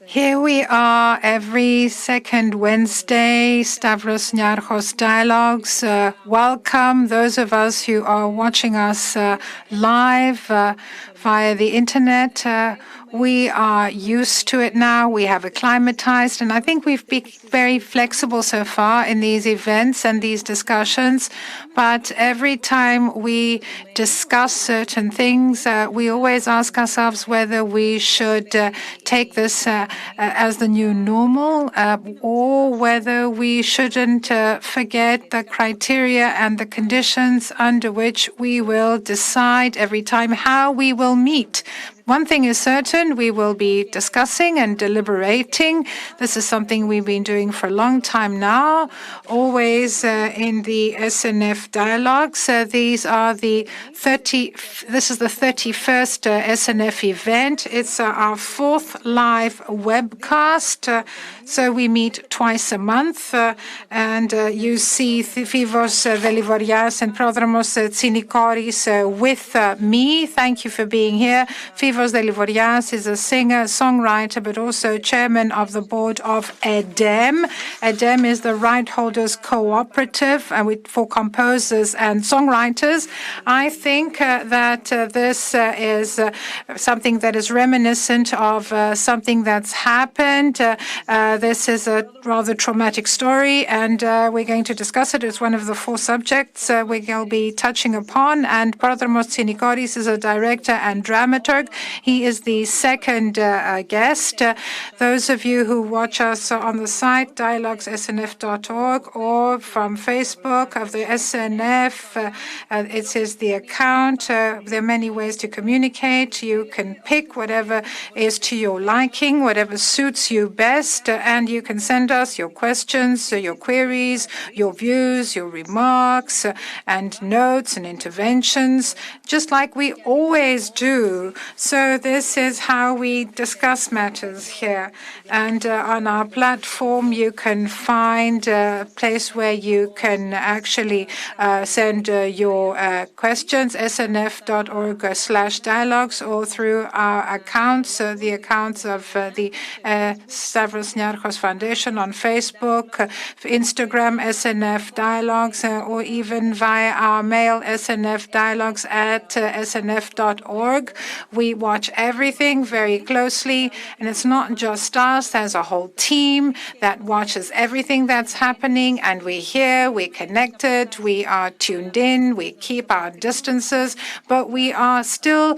Here we are every second Wednesday, Stavros Niarchos Dialogues. Welcome those of us who are watching us live via the internet. We are used to it now. We have acclimatized, and I think we've been very flexible so far in these events and these discussions. But every time we discuss certain things, we always ask ourselves whether we should take this as the new normal or whether we shouldn't forget the criteria and the conditions under which we will decide every time how we will meet. One thing is certain, we will be discussing and deliberating. This is something we've been doing for a long time now, always in the SNF dialogues. This is the 31st SNF event. It's our fourth live webcast. So we meet twice a month, and you see Stavros Delivorias and Prodromos Tsinikoris with me. Thank you for being here. Stavros Delivorias is a singer, songwriter, but also chairman of the board of EDEM. EDEM is the Right Holders Cooperative for composers and songwriters. I think that this is something that is reminiscent of something that's happened. This is a rather traumatic story, and we're going to discuss it. It's one of the four subjects we'll be touching upon. And Prodromos Tsinikoris is a director and dramaturg. He is the second guest. Those of you who watch us on the site dialogues.snf.org or from Facebook of the SNF, it is the account. There are many ways to communicate. You can pick whatever is to your liking, whatever suits you best, and you can send us your questions, your queries, your views, your remarks, and notes and interventions, just like we always do. So this is how we discuss matters here. And on our platform, you can find a place where you can actually send your questions, snf.org/dialogues, or through our accounts, the accounts of the Stavros Niarchos Foundation on Facebook, Instagram, SNF Dialogues, or even via our mail, snfdialogues@snf.org. We watch everything very closely, and it's not just us. There's a whole team that watches everything that's happening, and we're here, we're connected, we are tuned in, we keep our distances, but we are still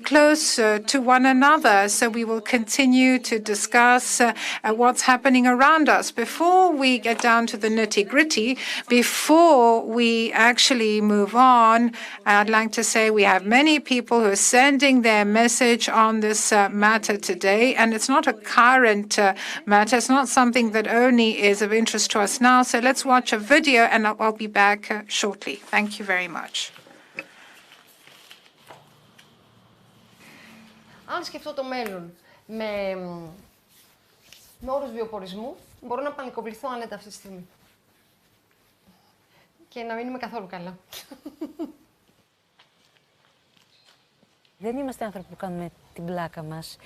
close to one another. So we will continue to discuss what's happening around us. Before we get down to the nitty-gritty, before we actually move on, I'd like to say we have many people who are sending their message on this matter today, and it's not a current matter. It's not something that only is of interest to us now. So let's watch a video, and I'll be back shortly. Thank you very much. Αν σκεφτώ το μέλλον με όρους βιοπορισμού, μπορώ να πανικοβληθώ άνετα αυτή τη στιγμή. Και να μην είμαι καθόλου καλά. Δεν είμαστε άνθρωποι που κάνουμε την πλάκα μας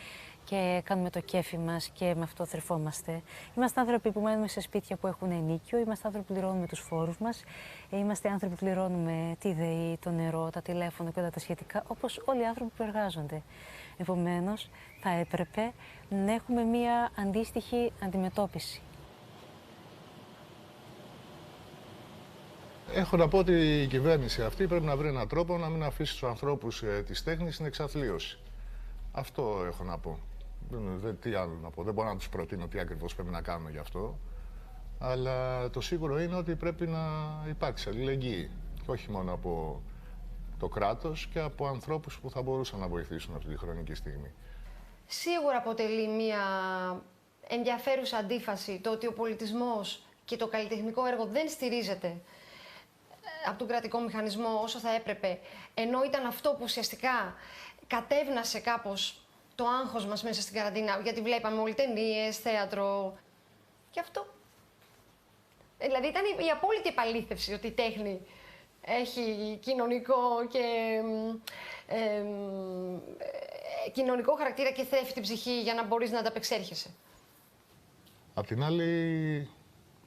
και κάνουμε το κέφι μας και με αυτό θρεφόμαστε. Είμαστε άνθρωποι που μένουμε σε σπίτια που έχουν ενοίκιο, είμαστε άνθρωποι που πληρώνουμε τους φόρους μας, είμαστε άνθρωποι που πληρώνουμε τη ΔΕΗ, το νερό, τα τηλέφωνα και όλα τα σχετικά, όπως όλοι οι άνθρωποι που εργάζονται. Επομένως, θα έπρεπε να έχουμε μία αντίστοιχη αντιμετώπιση. Έχω να πω ότι η κυβέρνηση αυτή πρέπει να βρει έναν τρόπο να μην αφήσει τους ανθρώπους της τέχνης στην εξαθλίωση. Αυτό έχω να πω. Τι άλλο να πω. Δεν μπορώ να τους προτείνω τι ακριβώς πρέπει να κάνουμε γι' αυτό. Αλλά το σίγουρο είναι ότι πρέπει να υπάρξει αλληλεγγύη. Και όχι μόνο από το κράτος και από ανθρώπους που θα μπορούσαν να βοηθήσουν αυτή τη χρονική στιγμή. Σίγουρα αποτελεί μια ενδιαφέρουσα αντίφαση το ότι ο πολιτισμός και το καλλιτεχνικό έργο δεν στηρίζεται από τον κρατικό μηχανισμό όσο θα έπρεπε, ενώ ήταν αυτό που ουσιαστικά κατέβνασε κάπως το άγχος μας μέσα στην καραντίνα, γιατί βλέπαμε όλοι ταινίες, θέατρο. Και αυτό. Δηλαδή ήταν η απόλυτη επαλήθευση ότι η τέχνη έχει κοινωνικό κοινωνικό χαρακτήρα και θρέφει την ψυχή για να μπορείς να ανταπεξέρχεσαι. Απ' την άλλη,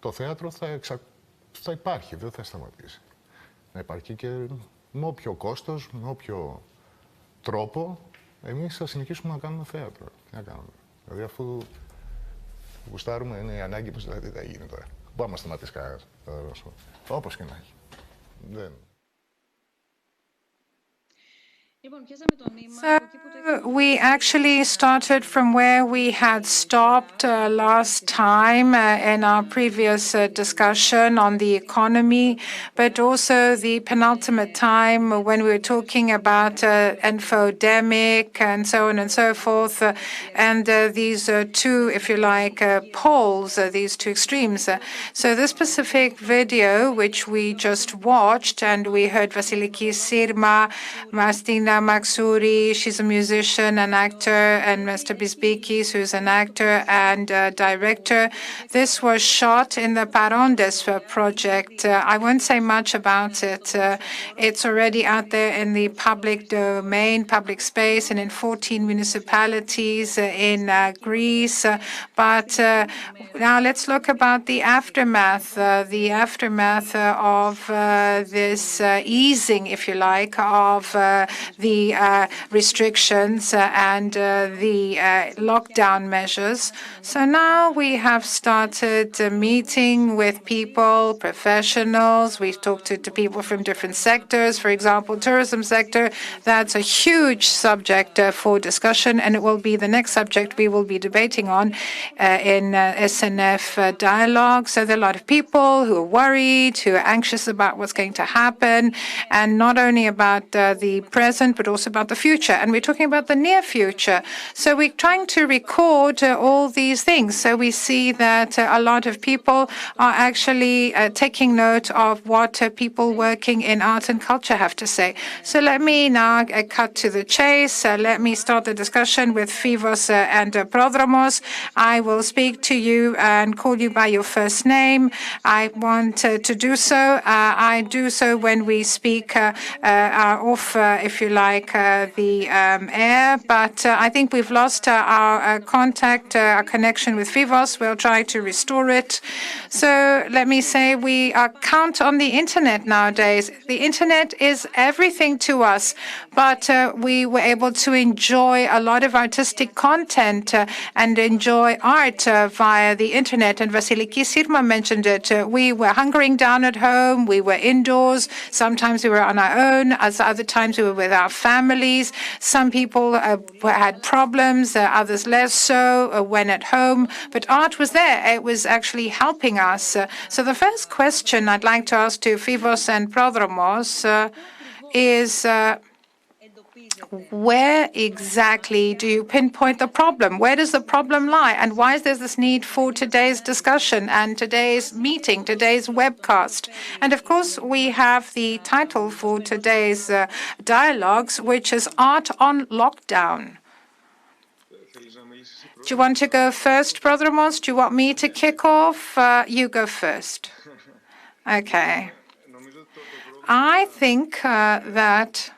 το θέατρο θα υπάρχει, δεν θα σταματήσει. Να υπάρχει και με όποιο κόστος, με όποιο τρόπο, εμείς θα συνεχίσουμε να κάνουμε θέατρο. Τι να κάνουμε. Δηλαδή, αφού γουστάρουμε, είναι η ανάγκη μας, δηλαδή τι θα γίνει τώρα. Μπορεί να σταματήσει κανένας. Όπως και να έχει. Δεν... So we actually started from where we had stopped last time in our previous discussion on the economy, but also the penultimate time when we were talking about infodemic and so on and so forth, and these two, if you like, poles, these two extremes. So this specific video, which we just watched, and we heard Vasiliki Sirma, Mastina Maxouri, she's a musician and actor, and Mr. Bisbikis, who's an actor and director. This was shot in the Parondes project. I won't say much about it. It's already out there in the public domain, public space, and in 14 municipalities in Greece. But now let's look about the aftermath of this easing, if you like, of the restrictions and the lockdown measures. So now we have started meeting with people, professionals. We've talked to people from different sectors. For example, tourism sector, that's a huge subject for discussion, and it will be the next subject we will be debating on in SNF Dialogues. So there are a lot of people who are worried, who are anxious about what's going to happen, and not only about the present, but also about the future. And we're talking about the near future. So we're trying to record all these things. So we see that a lot of people are actually taking note of what people working in art and culture have to say. So let me now cut to the chase. Let me start the discussion with Fivos and Prodromos. I will speak to you and call you by your first name. I want to do so. I do so when we speak off, if you like, the air. But I think we've lost our contact, our connection with Fivos. We'll try to restore it. So let me say we count on the internet nowadays. The internet is everything to us, but we were able to enjoy a lot of artistic content and enjoy art via the internet. And Vasiliki Sirma mentioned it. We were hunkering down at home. We were indoors. Sometimes we were on our own. Other times we were with our families. Some people had problems, others less so when at home. But art was there. It was actually helping us. So the first question I'd like to ask to Fivos and Prodromos is where exactly do you pinpoint the problem? Where does the problem lie? And why is there this need for today's discussion and today's meeting, today's webcast? And of course, we have the title for today's dialogues, which is Art on Lockdown. Do you want to go first, Prodromos? Do you want me to kick off? You go first. Okay. I think that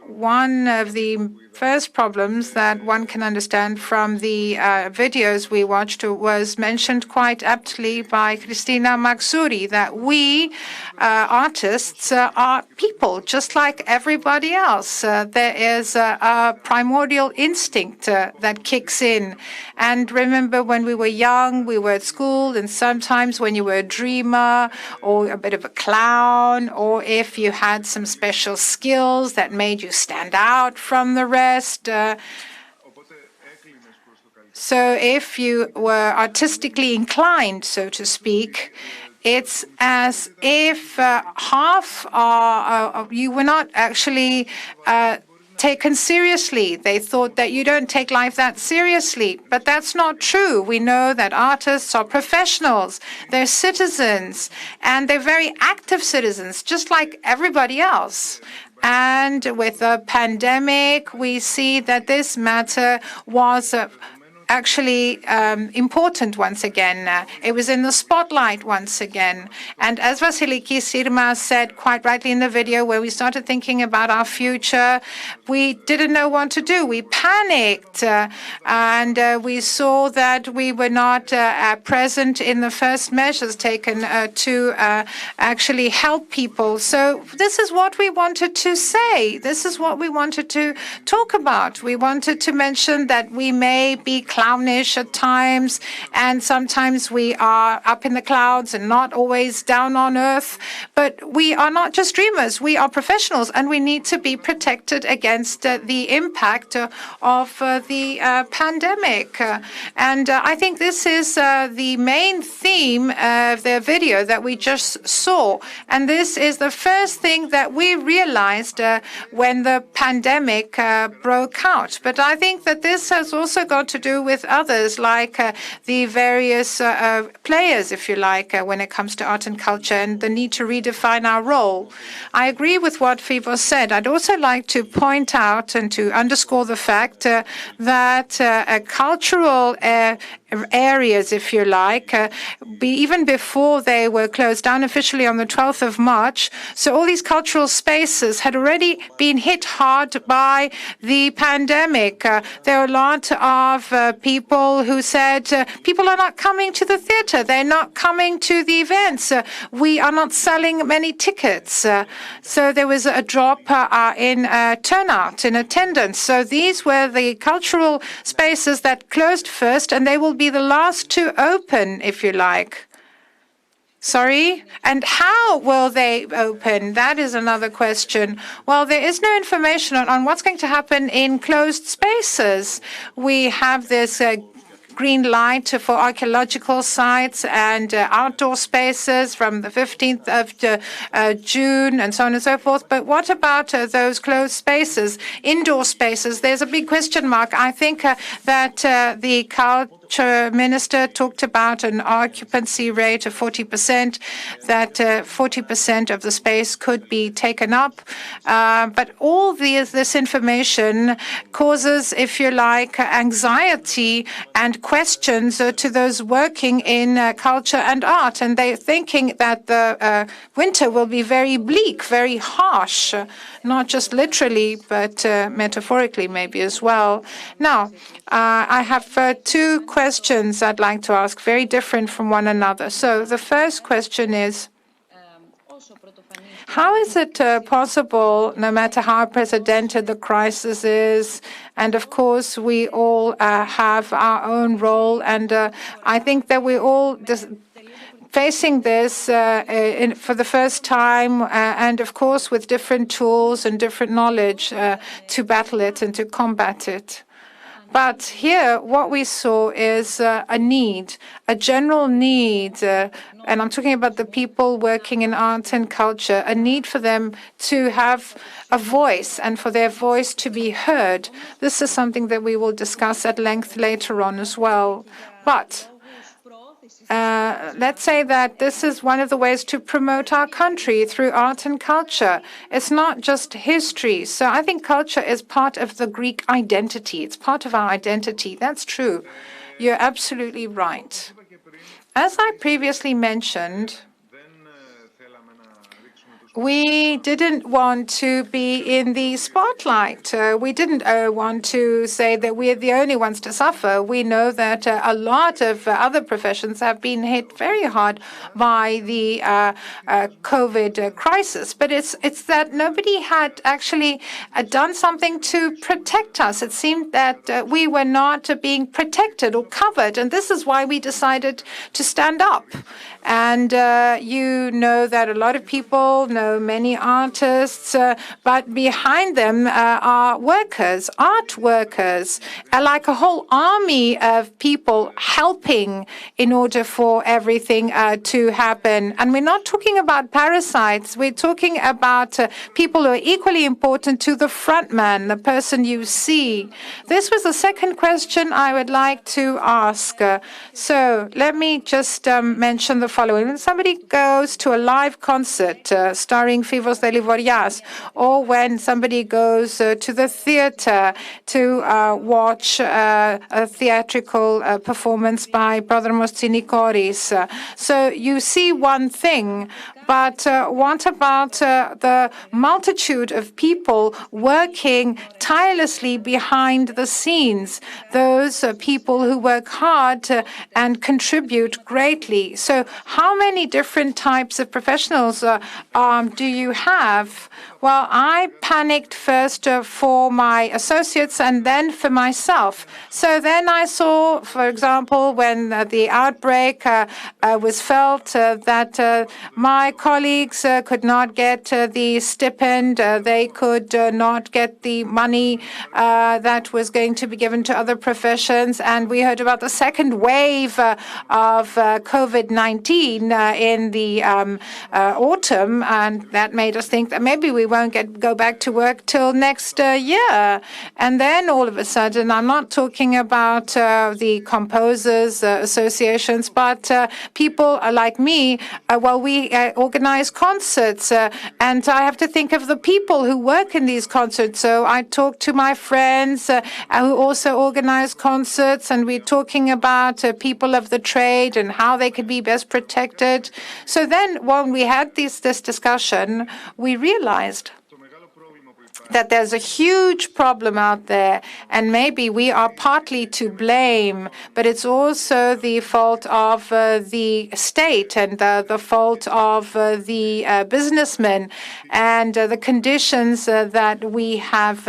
one of the first problems that one can understand from the videos we watched was mentioned quite aptly by Christina Maxouri, that we artists are people just like everybody else. There is a primordial instinct that kicks in. And remember when we were young, we were at school, and sometimes when you were a dreamer or a bit of a clown, or if you had some special skills that made you stand out from the rest. So if you were artistically inclined, so to speak, it's as if you were not actually taken seriously. They thought that you don't take life that seriously, but that's not true. We know that artists are professionals, they're citizens, and they're very active citizens, just like everybody else. And with the pandemic, we see that this matter was actually important once again. It was in the spotlight once again. And as Vasiliki Sirma said quite rightly in the video, where we started thinking about our future, we didn't know what to do. We panicked and we saw that we were not present in the first measures taken to actually help people. So this is what we wanted to say. This is what we wanted to talk about. We wanted to mention that we may be clownish at times, and sometimes we are up in the clouds and not always down on earth. But we are not just dreamers. We are professionals, and we need to be protected against the impact of the pandemic. And I think this is the main theme of the video that we just saw. And this is the first thing that we realized when the pandemic broke out. But I think that this has also got to do with others, like the various players, if you like, when it comes to art and culture, and the need to redefine our role. I agree with what Stavros said. I'd also like to point out and to underscore the fact that cultural areas, if you like, even before they were closed down officially on the 12th of March. So all these cultural spaces had already been hit hard by the pandemic. There are a lot of people who said, people are not coming to the theater. They're not coming to the events. We are not selling many tickets. So there was a drop in turnout, in attendance. So these were the cultural spaces that closed first, and they will be the last to open, if you like. Sorry? And how will they open? That is another question. Well, there is no information on what's going to happen in closed spaces. We have this green light for archaeological sites and outdoor spaces from the 15th of June and so on and so forth. But what about those closed spaces, indoor spaces? There's a big question mark. I think that the Culture Minister talked about an occupancy rate of 40%, that 40% of the space could be taken up. But all this information causes, if you like, anxiety and questions to those working in culture and art. And they're thinking that the winter will be very bleak, very harsh, not just literally, but metaphorically maybe as well. Now, I have two questions I'd like to ask, very different from one another. So the first question is, how is it possible, no matter how unprecedented the crisis is, and of course we all have our own role, and I think that we all facing this for the first time, and of course with different tools and different knowledge to battle it and to combat it. But here, what we saw is a need, a general need, and I'm talking about the people working in art and culture, a need for them to have a voice and for their voice to be heard. This is something that we will discuss at length later on as well. But let's say that this is one of the ways to promote our country through art and culture. It's not just history. So I think culture is part of the Greek identity. It's part of our identity. That's true. You're absolutely right. As I previously mentioned, we didn't want to be in the spotlight. We didn't want to say that we're the only ones to suffer. We know that a lot of other professions have been hit very hard by the COVID crisis. But it's that nobody had actually done something to protect us. It seemed that we were not being protected or covered. And this is why we decided to stand up. And you know that a lot of people know many artists, but behind them are workers, art workers, like a whole army of people helping in order for everything to happen. And we're not talking about parasites. We're talking about people who are equally important to the front man, the person you see. This was the second question I would like to ask. So let me just mention the following. When somebody goes to a live concert, starring Fivos Delivorias, or when somebody goes to the theater to watch a theatrical performance by Prodromos Tsinikoris. So you see one thing, but what about the multitude of people working tirelessly behind the scenes, those people who work hard and contribute greatly? So how many different types of professionals do you have? Well, I panicked first for my associates and then for myself. So then I saw, for example, when the outbreak was felt, that my colleagues could not get the stipend, they could not get the money that was going to be given to other professions. And we heard about the second wave of COVID-19 in the autumn, and that made us think that maybe we won't go back to work till next year. And then all of a sudden, I'm not talking about the composers associations, but people like me, well, we organize concerts, and I have to think of the people who work in these concerts. So I talked to my friends who also organize concerts, and we're talking about people of the trade and how they could be best protected. So then when we had this discussion, we realized that there's a huge problem out there, and maybe we are partly to blame, but it's also the fault of the state and the fault of the businessmen and the conditions that we have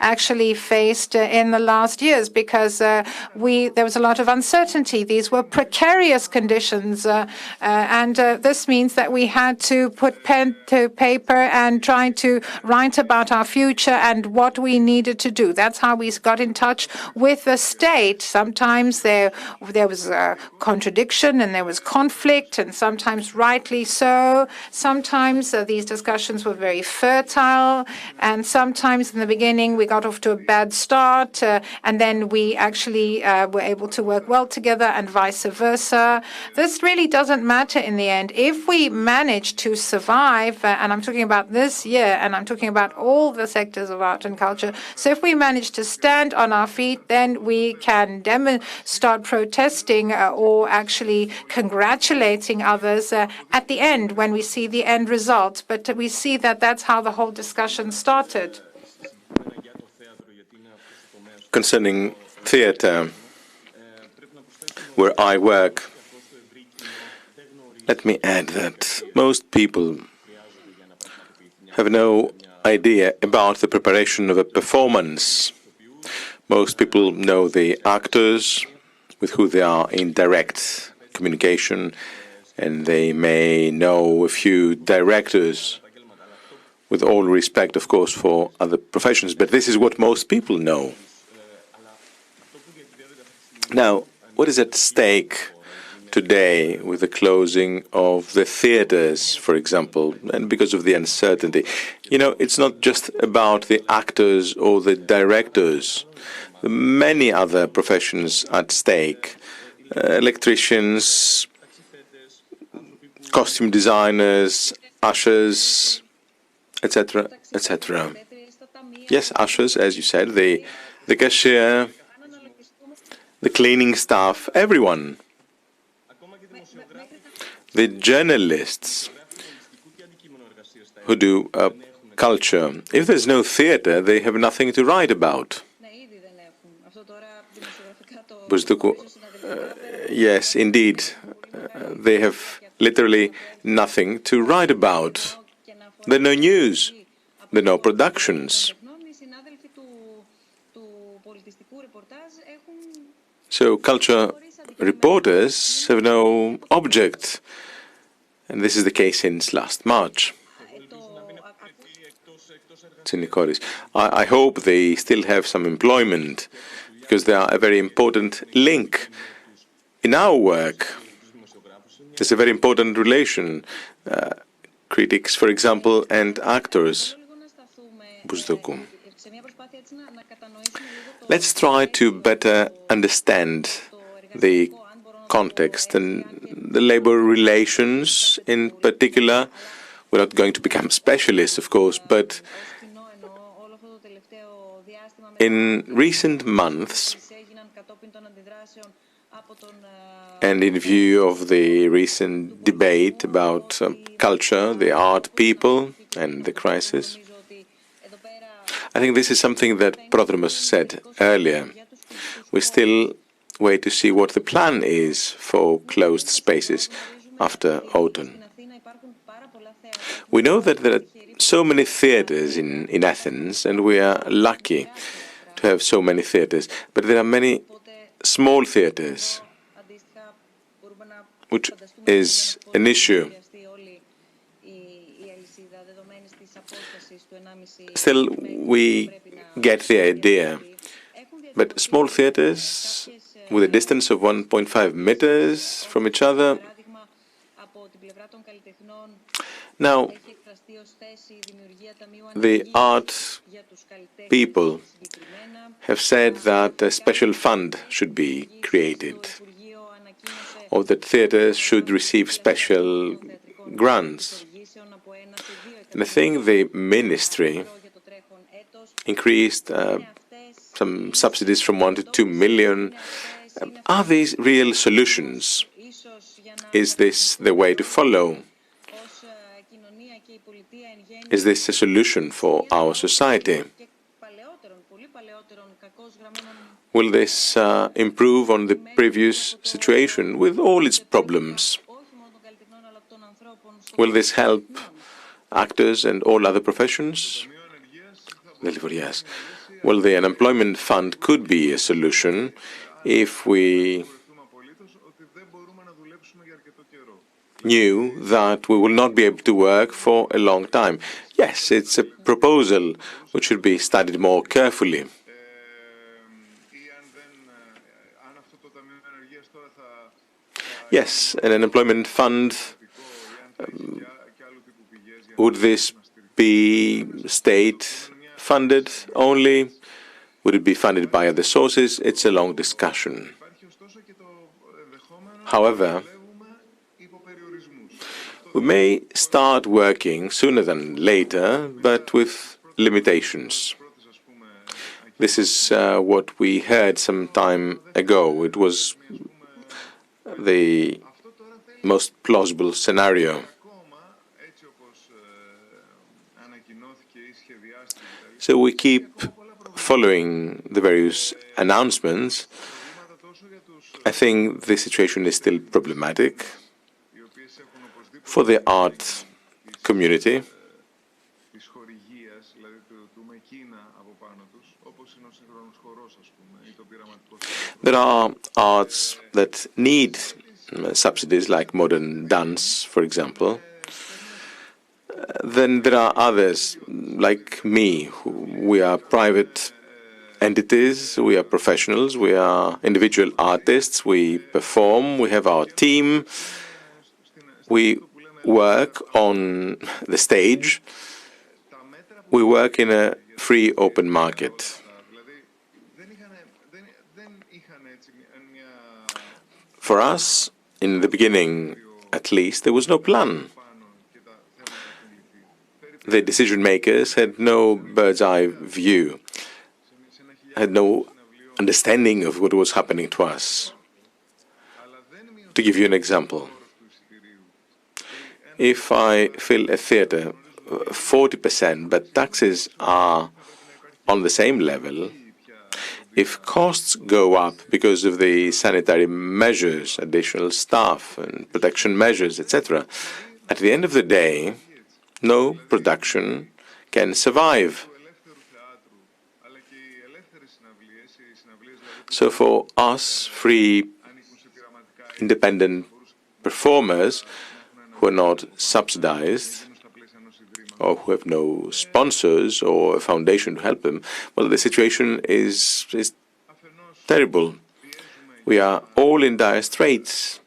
actually faced in the last years, because there was a lot of uncertainty. These were precarious conditions, and this means that we had to put pen to paper and try to write about our future and what we needed to do. That's how we got in touch with the state. Sometimes there was a contradiction and there was conflict, and sometimes rightly so. Sometimes these discussions were very fertile, and sometimes in the beginning we got off to a bad start, and then we actually were able to work well together, and vice versa. This really doesn't matter in the end. If we manage to survive, and I'm talking about this year, and I'm talking about all the sectors of art and culture. So if we manage to stand on our feet, then we can start protesting or actually congratulating others at the end when we see the end result. But we see that that's how the whole discussion started. Concerning theatre, where I work, let me add that most people have no idea about the preparation of a performance. Most people know the actors with who they are in direct communication, and they may know a few directors, with all respect, of course, for other professions, but this is what most people know. Now, what is at stake today with the closing of the theaters, for example, and because of the uncertainty? You know, it's not just about the actors or the directors. There are many other professions at stake. Electricians, costume designers, ushers, etc., etc. Yes, ushers, as you said, the cashier, the cleaning staff, everyone. The journalists who do culture. If there's no theatre, they have nothing to write about. Bousdoukou, yes, indeed. They have literally nothing to write about. There are no news. There are no productions. So culture reporters have no object. And this is the case since last March. I hope they still have some employment, because they are a very important link in our work. There's a very important relation. Critics, for example, and actors. Bousdoukou. Let's try to better understand the context and the labor relations in particular. We're not going to become specialists, of course, but in recent months, and in view of the recent debate about culture, the art people, and the crisis, I think this is something that Prodromos said earlier. We still wait to see what the plan is for closed spaces after autumn. We know that there are so many theatres in Athens, and we are lucky to have so many theatres, but there are many small theatres, which is an issue. Still, we get the idea. But small theatres with a distance of 1.5 meters from each other. Now, the art people have said that a special fund should be created, or that theatres should receive special grants. And I think the ministry increased some subsidies from 1 to 2 million. Are these real solutions? Is this the way to follow? Is this a solution for our society? Will this improve on the previous situation with all its problems? Will this help actors and all other professions? Yes. Well, the unemployment fund could be a solution if we knew that we will not be able to work for a long time. Yes, it's a proposal which should be studied more carefully. Yes, an unemployment fund, would this be state-funded only? Would it be funded by other sources? It's a long discussion. However, we may start working sooner than later, but with limitations. This is what we heard some time ago. It was the most plausible scenario. So we keep following the various announcements. I think the situation is still problematic for the art community. There are arts that need subsidies, like modern dance, for example. Then there are others, like me. We are private entities, we are professionals, we are individual artists, we perform, we have our team, we work on the stage, we work in a free open market. For us, in the beginning at least, there was no plan. The decision makers had no bird's eye view, had no understanding of what was happening to us. To give you an example, if I fill a theatre 40%, but taxes are on the same level, if costs go up because of the sanitary measures, additional staff and protection measures, etc., at the end of the day, no production can survive. So for us, free, independent performers who are not subsidized or who have no sponsors or a foundation to help them, well, the situation is terrible. We are all in dire straits.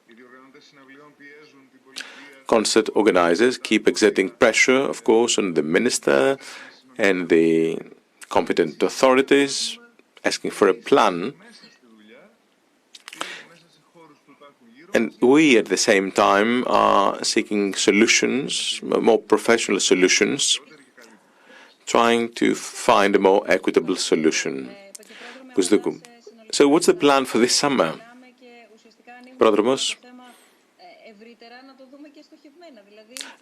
Concert organizers keep exerting pressure, of course, on the minister and the competent authorities, asking for a plan. And we, at the same time, are seeking solutions, more professional solutions, trying to find a more equitable solution. Bousdoukou. So what's the plan for this summer? Πρόδρομος.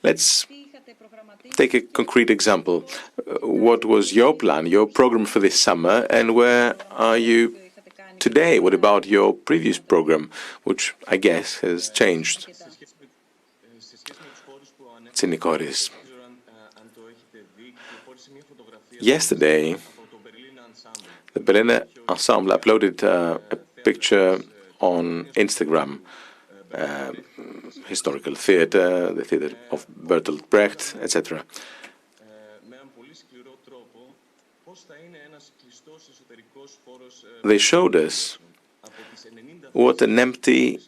Let's take a concrete example. What was your plan, your program for this summer, and where are you today? What about your previous program, which I guess has changed? Tsynikoris. Yesterday, the Berlin Ensemble uploaded a picture on Instagram. Historical theatre, the theatre of Bertolt Brecht, etc. They showed us what an empty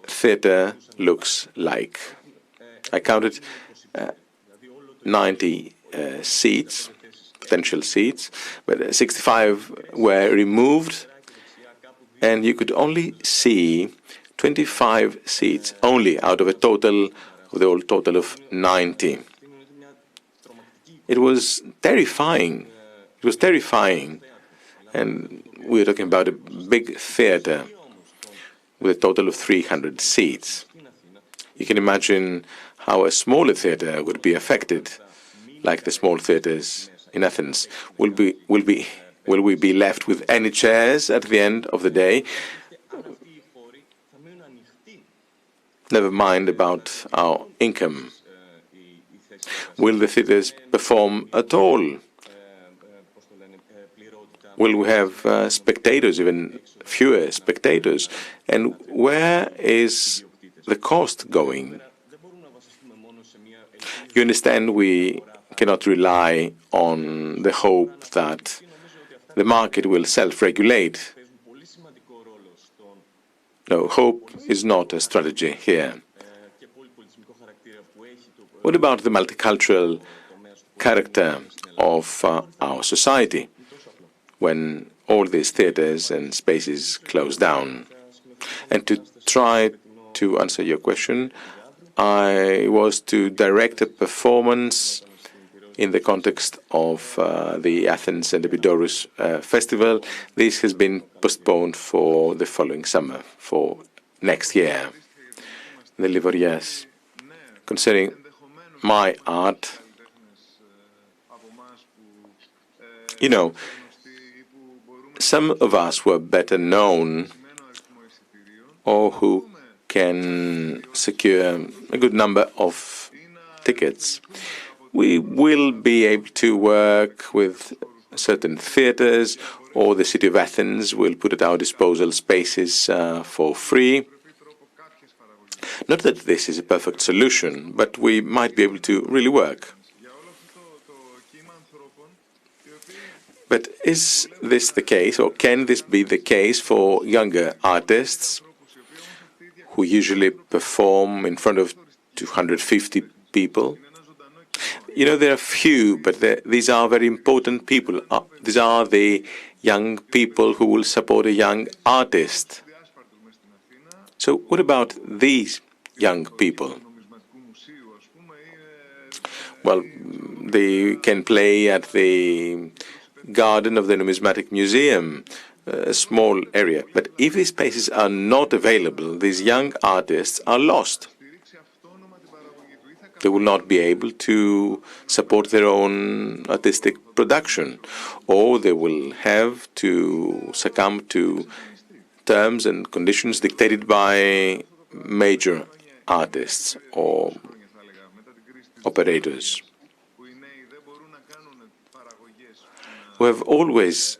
theatre looks like. I counted 90 seats, potential seats, but 65 were removed, and you could only see 25 seats only out of the whole total of 90. It was terrifying. It was terrifying. And we're talking about a big theatre with a total of 300 seats. You can imagine how a smaller theatre would be affected, like the small theatres in Athens. Will we be left with any chairs at the end of the day? Never mind about our income. Will the theatres perform at all? Will we have spectators, even fewer spectators? And where is the cost going? You understand, we cannot rely on the hope that the market will self-regulate. No, hope is not a strategy here. What about the multicultural character of our society when all these theatres and spaces close down? And to try to answer your question, I was to direct a performance in the context of the Athens and Epidaurus festival. This has been postponed for the following summer, for next year. The Livorias. Concerning my art, you know, some of us were better known or who can secure a good number of tickets. We will be able to work with certain theatres, or the city of Athens will put at our disposal spaces for free. Not that this is a perfect solution, but we might be able to really work. But is this the case, or can this be the case for younger artists who usually perform in front of 250 people? You know, there are few, but these are very important people. These are the young people who will support a young artist. So what about these young people? Well, they can play at the garden of the Numismatic Museum, a small area. But if these spaces are not available, these young artists are lost. They will not be able to support their own artistic production, or they will have to succumb to terms and conditions dictated by major artists or operators. We have always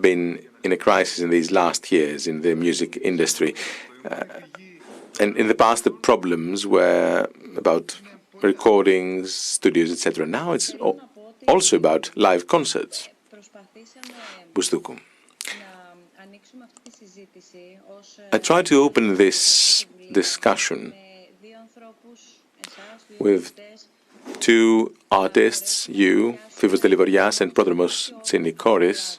been in a crisis in these last years in the music industry. And in the past, the problems were about recordings, studios, etc. Now it's also about live concerts. Bousdoukou. I try to open this discussion with two artists, you, Stavros Niarchos and Prodromos Tsynikoris.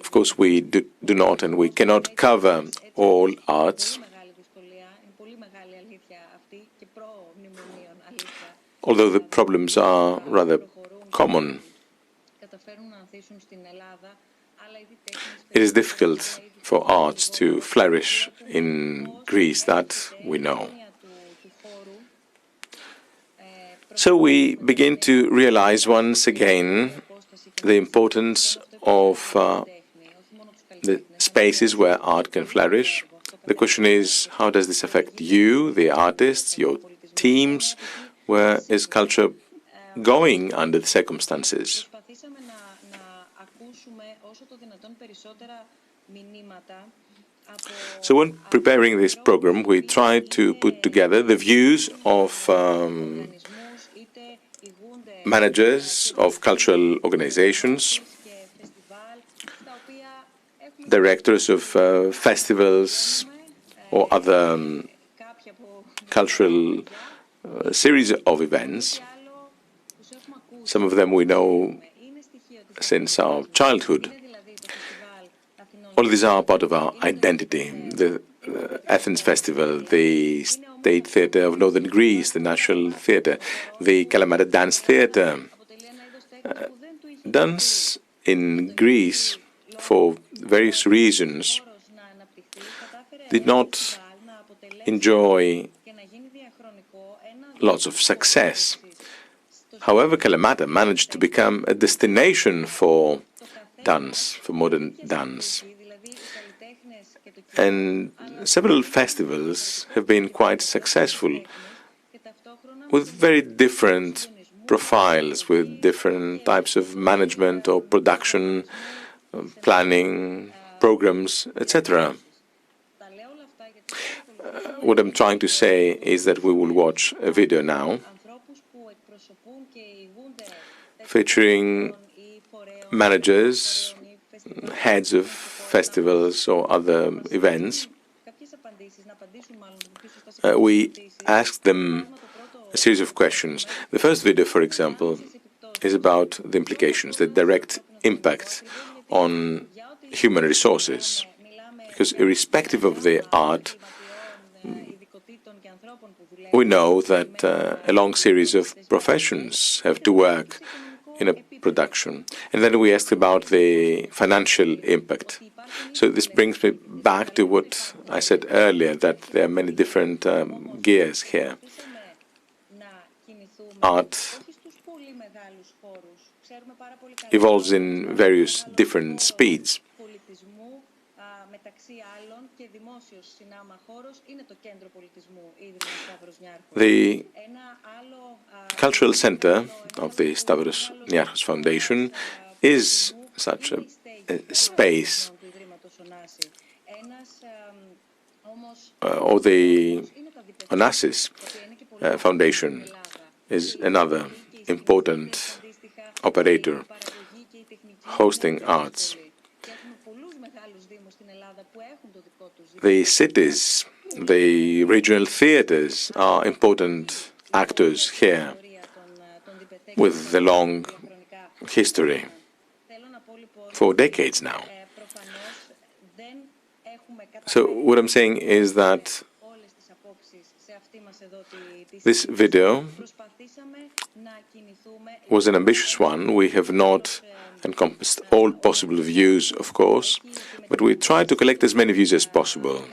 Of course, we do not and we cannot cover all arts. although the problems are rather common. It is difficult for arts to flourish in Greece, that we know. So we begin to realize once again the importance of the spaces where art can flourish. The question is, how does this affect you, the artists, your teams? Where is culture going under the circumstances? So when preparing this program, we tried to put together the views of managers of cultural organizations, directors of festivals or other cultural series of events. Some of them we know since our childhood. All these are part of our identity. The Athens Festival, the State Theatre of Northern Greece, the National Theatre, the Kalamata Dance Theatre. Dance in Greece, for various reasons, did not enjoy lots of success. However, Kalamata managed to become a destination for dance, for modern dance. And several festivals have been quite successful, with very different profiles, with different types of management or production, planning, programs, etc. What I'm trying to say is that we will watch a video now featuring managers, heads of festivals or other events. We asked them a series of questions. The first video, for example, is about the implications, the direct impact on human resources. Because irrespective of the art, we know that a long series of professions have to work in a production. And then we asked about the financial impact. So this brings me back to what I said earlier, that there are many different gears here. Art evolves in various different speeds. The cultural center of the Stavros Niarchos Foundation is such a space, or the Onassis Foundation is another important operator hosting arts. The cities, the regional theatres are important actors here with the long history for decades now. So what I'm saying is that this video was an ambitious one. We have not encompassed all possible views, of course, but we tried to collect as many views as possible.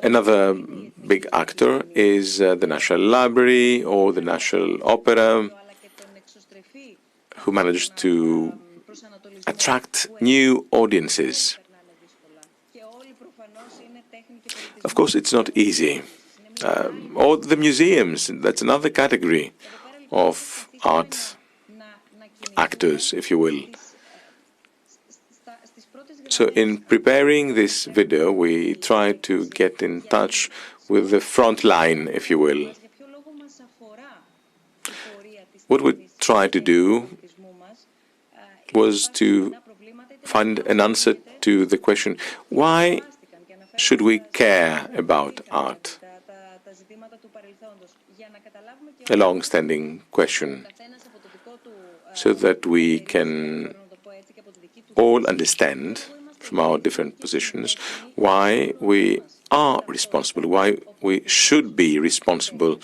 Another big actor is the National Library or the National Opera, who managed to attract new audiences. Of course, it's not easy. Or the museums, that's another category of art actors, if you will. So in preparing this video, we tried to get in touch with the front line, if you will. What we tried to do was to find an answer to the question, why should we care about art? A long-standing question, so that we can all understand from our different positions why we are responsible, why we should be responsible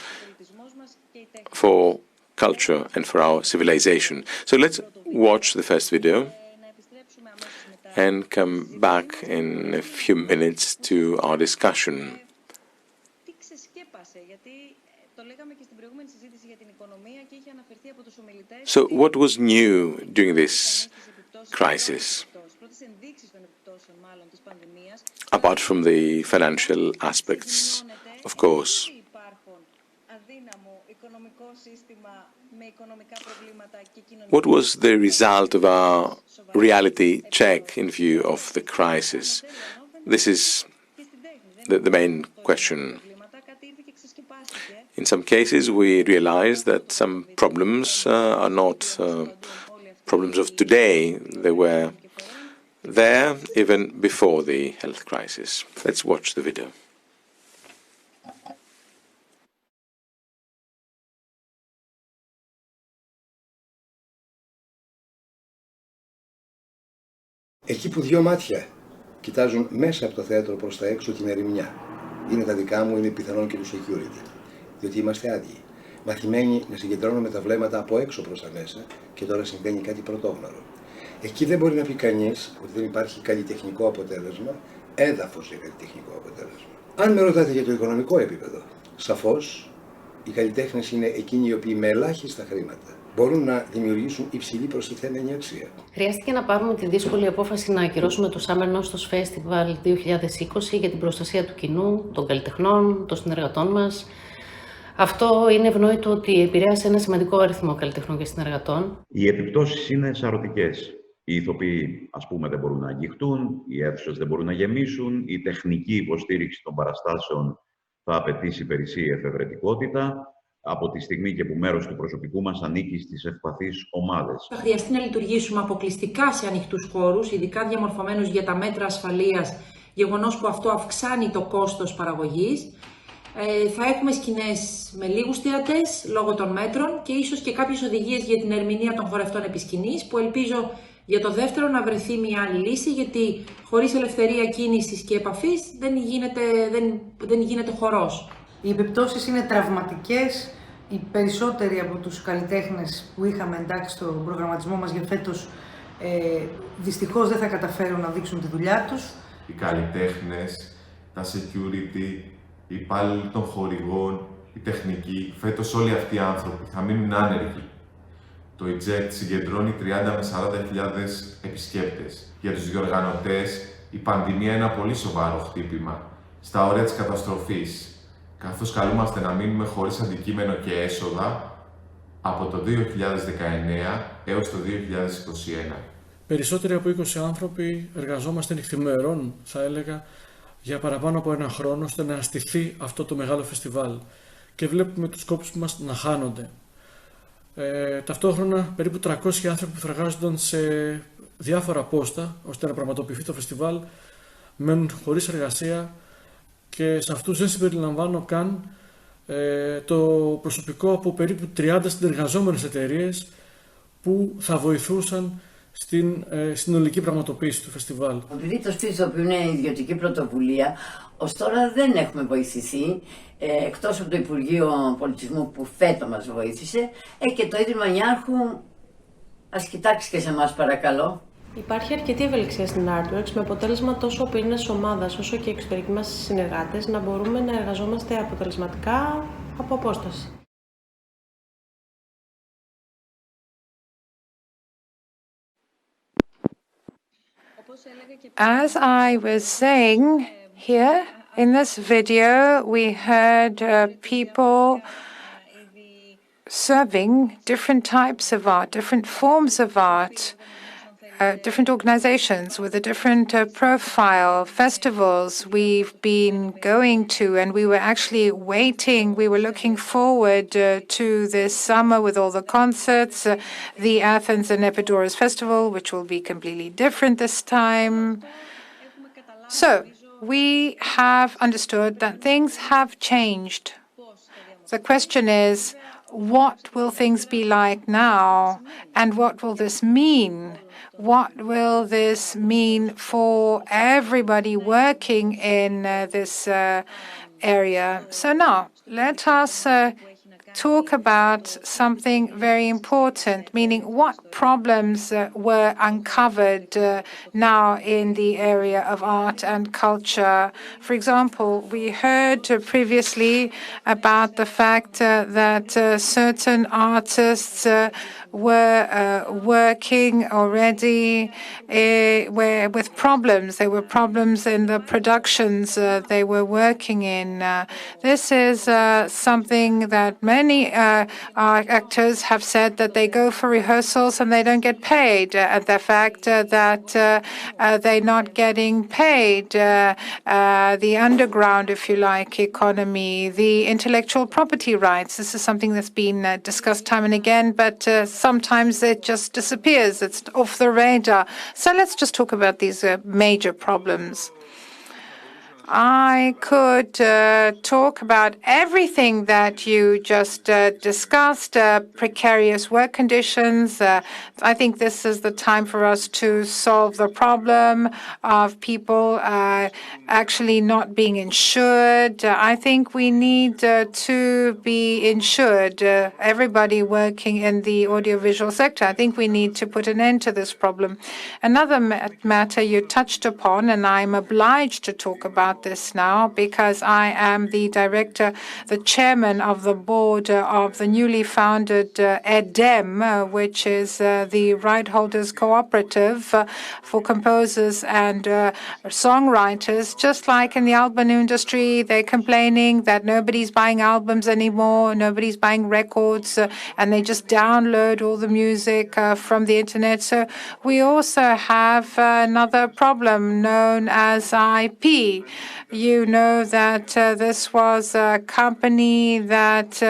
for culture and for our civilization. So let's watch the first video and come back in a few minutes to our discussion. So what was new during this crisis? Apart from the financial aspects, of course. What was the result of our reality check in view of the crisis? This is the main question. In some cases, we realized that some problems are not problems of today. They were there even before the health crisis. Let's watch the video. Εκεί που δυο μάτια κοιτάζουν μέσα από το θέατρο προς τα έξω την ερημιά. Είναι τα δικά μου, είναι πιθανόν και του security. Διότι είμαστε άδειοι. Μαθημένοι να συγκεντρώνουμε τα βλέμματα από έξω προς τα μέσα και τώρα συμβαίνει κάτι πρωτόγνωρο. Εκεί δεν μπορεί να πει κανείς ότι δεν υπάρχει καλλιτεχνικό αποτέλεσμα, έδαφος για καλλιτεχνικό αποτέλεσμα. Αν με ρωτάτε για το οικονομικό επίπεδο, σαφώς οι καλλιτέχνες είναι εκείνοι οι οποίοι με ελάχιστα χρήματα μπορούν να δημιουργήσουν υψηλή προστιθέμενη αξία. Χρειάστηκε να πάρουμε τη δύσκολη απόφαση να ακυρώσουμε το Summer Nostos Festival 2020 για την προστασία του κοινού, των καλλιτεχνών, των συνεργατών μας. Αυτό είναι ευνόητο ότι επηρέασε ένα σημαντικό αριθμό καλλιτεχνών και συνεργατών. Οι επιπτώσεις είναι σαρωτικές. Οι ηθοποιοί, ας πούμε, δεν μπορούν να αγγιχτούν, οι αίθουσες δεν μπορούν να γεμίσουν, η τεχνική υποστήριξη των παραστάσεων θα απαιτήσει υπηρεσία εφευρετικότητα, από τη στιγμή και που μέρος του προσωπικού μας ανήκει στις ευπαθείς ομάδες. Θα χρειαστεί να λειτουργήσουμε αποκλειστικά σε ανοιχτούς χώρους, ειδικά διαμορφωμένους για τα μέτρα ασφαλείας, γεγονός που αυτό αυξάνει το κόστος παραγωγής. Θα έχουμε σκηνές με λίγους θεατές λόγω των μέτρων και ίσως και κάποιες οδηγίες για την ερμηνεία των χορευτών επί σκηνής, που ελπίζω για το δεύτερο να βρεθεί μια άλλη λύση, γιατί χωρίς ελευθερία κίνησης και επαφής δεν γίνεται χορός. Οι επιπτώσεις είναι τραυματικές. Οι περισσότεροι από τους καλλιτέχνες που είχαμε εντάξει στον προγραμματισμό μας για φέτος δυστυχώς δεν θα καταφέρουν να δείξουν τη δουλειά τους. Οι καλλιτέχνες, τα security, οι υπάλληλοι των χορηγών, οι τεχνικοί, φέτος όλοι αυτοί οι άνθρωποι θα μείνουν άνεργοι. Το EJECT συγκεντρώνει 30 με 40.000 επισκέπτες. Για τους διοργανωτές, η πανδημία είναι ένα πολύ σοβαρό χτύπημα στα όρια της καταστροφής, καθώς καλούμαστε να μείνουμε χωρίς αντικείμενο και έσοδα από το 2019 έως το 2021. Περισσότεροι από 20 άνθρωποι εργαζόμαστε νυχθημερών, θα έλεγα, για παραπάνω από ένα χρόνο, ώστε να στηθεί αυτό το μεγάλο φεστιβάλ. Και βλέπουμε τους κόπους μας να χάνονται. Ταυτόχρονα, περίπου 300 άνθρωποι που εργάζονταν σε διάφορα πόστα, ώστε να πραγματοποιηθεί το φεστιβάλ, μένουν χωρίς εργασία και σε αυτούς δεν συμπεριλαμβάνω καν το προσωπικό από περίπου 30 συνεργαζόμενες εταιρείες που θα βοηθούσαν στην συνολική πραγματοποίηση του φεστιβάλ. Επειδή το σπίτι του οποίου είναι ιδιωτική πρωτοβουλία, ως τώρα δεν έχουμε βοηθηθεί, εκτός από το Υπουργείο Πολιτισμού που φέτο μας βοήθησε, και το Ίδρυμα Νιάρχου, ας κοιτάξει και σε εμάς παρακαλώ. Υπάρχει αρκετή ευελιξία στην Artworks, με αποτέλεσμα τόσο ο πυρήνας ομάδας όσο και οι εξωτερικοί μας συνεργάτες να μπορούμε να εργαζόμαστε αποτελεσματικά από απόσταση. As I was saying here, in this video, we heard people serving different types of art, different forms of art, different organizations with a different profile, festivals we've been going to, and we were actually waiting, we were looking forward to this summer with all the concerts, the Athens and Epidaurus Festival, which will be completely different this time. So, we have understood that things have changed. The question is, what will things be like now, and what will this mean? What will this mean for everybody working in this area? So now, let us talk about something very important, meaning what problems were uncovered now in the area of art and culture. For example, we heard previously about the fact that certain artists were working already with problems. There were problems in the productions they were working in. This is something that many actors have said, that they go for rehearsals and they don't get paid. The fact that they're not getting paid, the underground, if you like, economy, the intellectual property rights. This is something that's been discussed time and again, but sometimes it just disappears. It's off the radar. So let's just talk about these major problems. I could talk about everything that you just discussed, precarious work conditions. I think this is the time for us to solve the problem of people actually not being insured. I think we need to be insured, everybody working in the audiovisual sector. I think we need to put an end to this problem. Another matter you touched upon, and I'm obliged to talk about this now because I am the director, the chairman of the board of the newly founded EDEM, which is the Right Holders Cooperative for composers and songwriters. Just like in the album industry, they're complaining that nobody's buying albums anymore, nobody's buying records, and they just download all the music from the internet. So we also have another problem known as IP. You know that this was a company that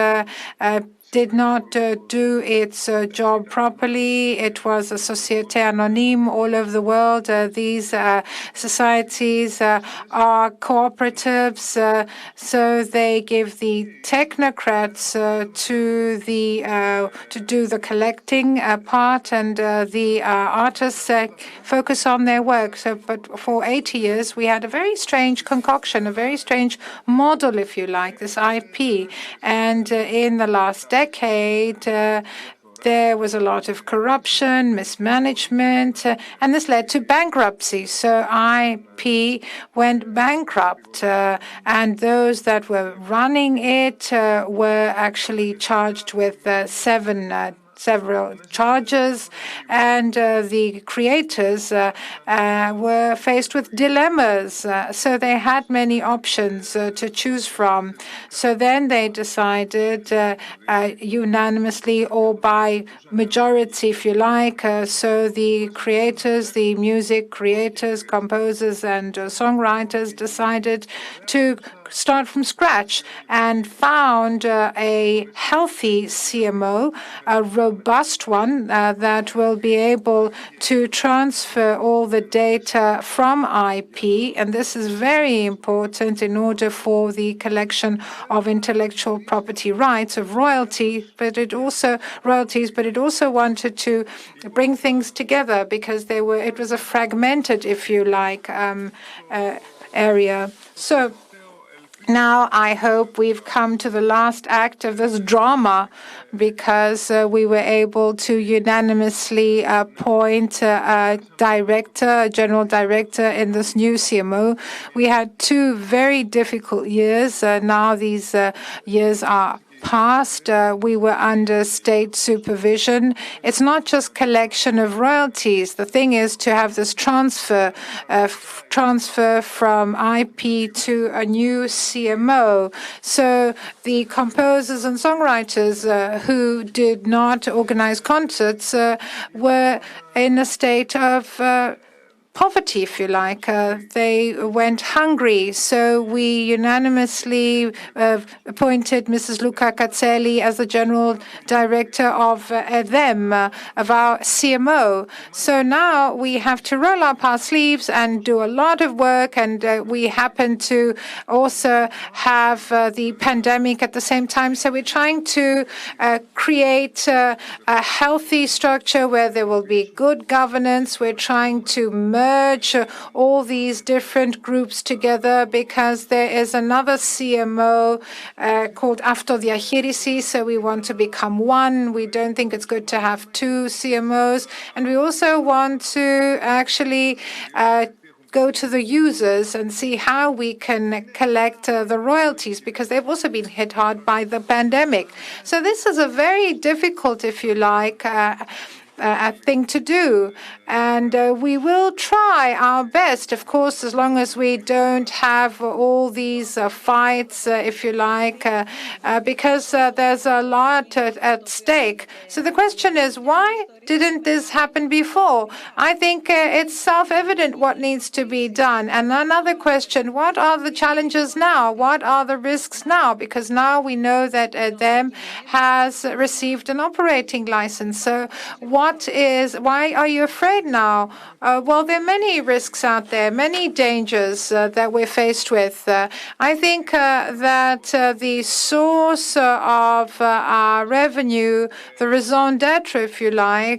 did not do its job properly. It was a Société Anonyme all over the world. These societies are cooperatives, so they give the technocrats to do the collecting part, and the artists focus on their work. So, but for 80 years, we had a very strange concoction, a very strange model, if you like, this IP. And in the last decade, there was a lot of corruption, mismanagement, and this led to bankruptcy. So IP went bankrupt, and those that were running it were actually charged with several charges, and the creators were faced with dilemmas. So they had many options to choose from. So then they decided unanimously, or by majority, if you like, so the creators, the music creators, composers and songwriters decided to start from scratch and found a healthy CMO, a robust one that will be able to transfer all the data from IP. And this is very important in order for the collection of intellectual property rights, of royalties, but it also wanted to bring things together because it was a fragmented, if you like, area. So now I hope we've come to the last act of this drama, because we were able to unanimously appoint a general director in this new CMO. We had 2 very difficult years. Now these years are past. We were under state supervision. It's not just collection of royalties. The thing is to have this transfer from IP to a new CMO. So the composers and songwriters who did not organize concerts were in a state of poverty, if you like. They went hungry. So we unanimously appointed Mrs. Luca Cazzelli as the general director of them, of our CMO. So now we have to roll up our sleeves and do a lot of work. And we happen to also have the pandemic at the same time. So we're trying to create a healthy structure where there will be good governance. We're trying to merge all these different groups together because there is another CMO called Αυτοδιαχείριση, so we want to become one. We don't think it's good to have two CMOs, and we also want to actually go to the users and see how we can collect the royalties, because they've also been hit hard by the pandemic. So this is a very difficult, if you like, a thing to do. And we will try our best, of course, as long as we don't have all these fights, if you like, because there's a lot at stake. So the question is, why didn't this happen before? I think it's self-evident what needs to be done. And another question, what are the challenges now? What are the risks now? Because now we know that them has received an operating license. So why are you afraid now? Well, there are many risks out there, many dangers that we're faced with. I think that the source of our revenue, the raison d'etre, if you like,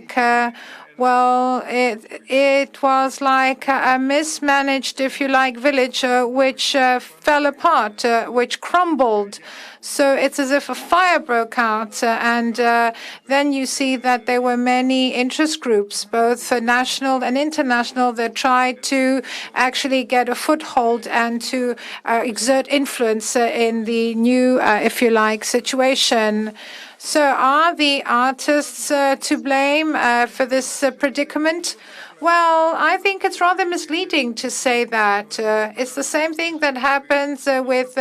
well, it was like a mismanaged, if you like, village which fell apart, which crumbled. So it's as if a fire broke out, and then you see that there were many interest groups, both national and international, that tried to actually get a foothold and to exert influence in the new, if you like, situation. So are the artists to blame for this predicament? Well, I think it's rather misleading to say that. It's the same thing that happens with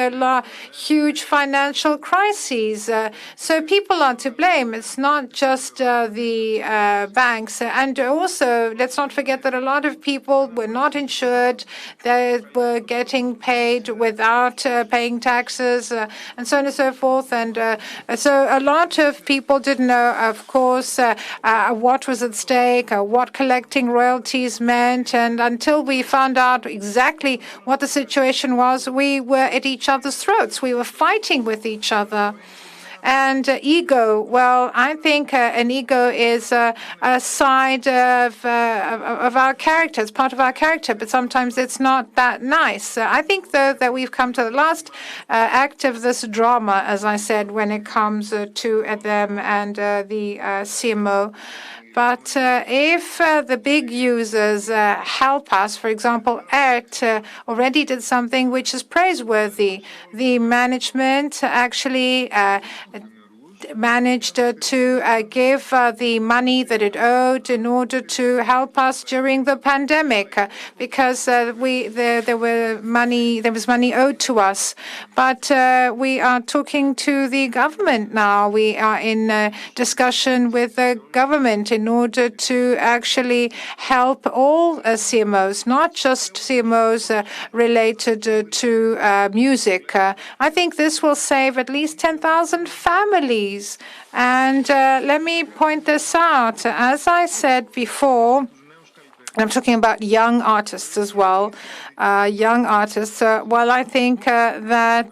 huge financial crises. So people are to blame. It's not just the banks. And also, let's not forget that a lot of people were not insured. They were getting paid without paying taxes, and so on and so forth. And so a lot of people didn't know, of course, what was at stake, what collecting royalties meant, and until we found out exactly what the situation was, we were at each other's throats. We were fighting with each other. And ego, well, I think an ego is a side of our character. It's part of our character, but sometimes it's not that nice. I think, though, that we've come to the last act of this drama, as I said, when it comes to them and the CMO. But if the big users help us, for example, ERT already did something which is praiseworthy. The management actually managed to give the money that it owed in order to help us during the pandemic, because there was money owed to us. But we are talking to the government now. We are in discussion with the government in order to actually help all CMOs, not just CMOs related to music. I think this will save at least 10,000 families. And let me point this out. As I said before, I'm talking about young artists as well. Young artists. Well, I think that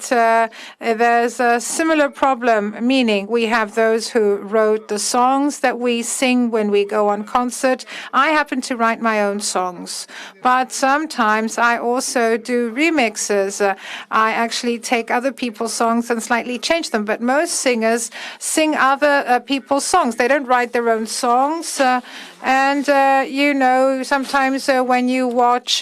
there's a similar problem, meaning we have those who wrote the songs that we sing when we go on concert. I happen to write my own songs, but sometimes I also do remixes. I actually take other people's songs and slightly change them, but most singers sing other people's songs. They don't write their own songs. And, you know, sometimes when you watch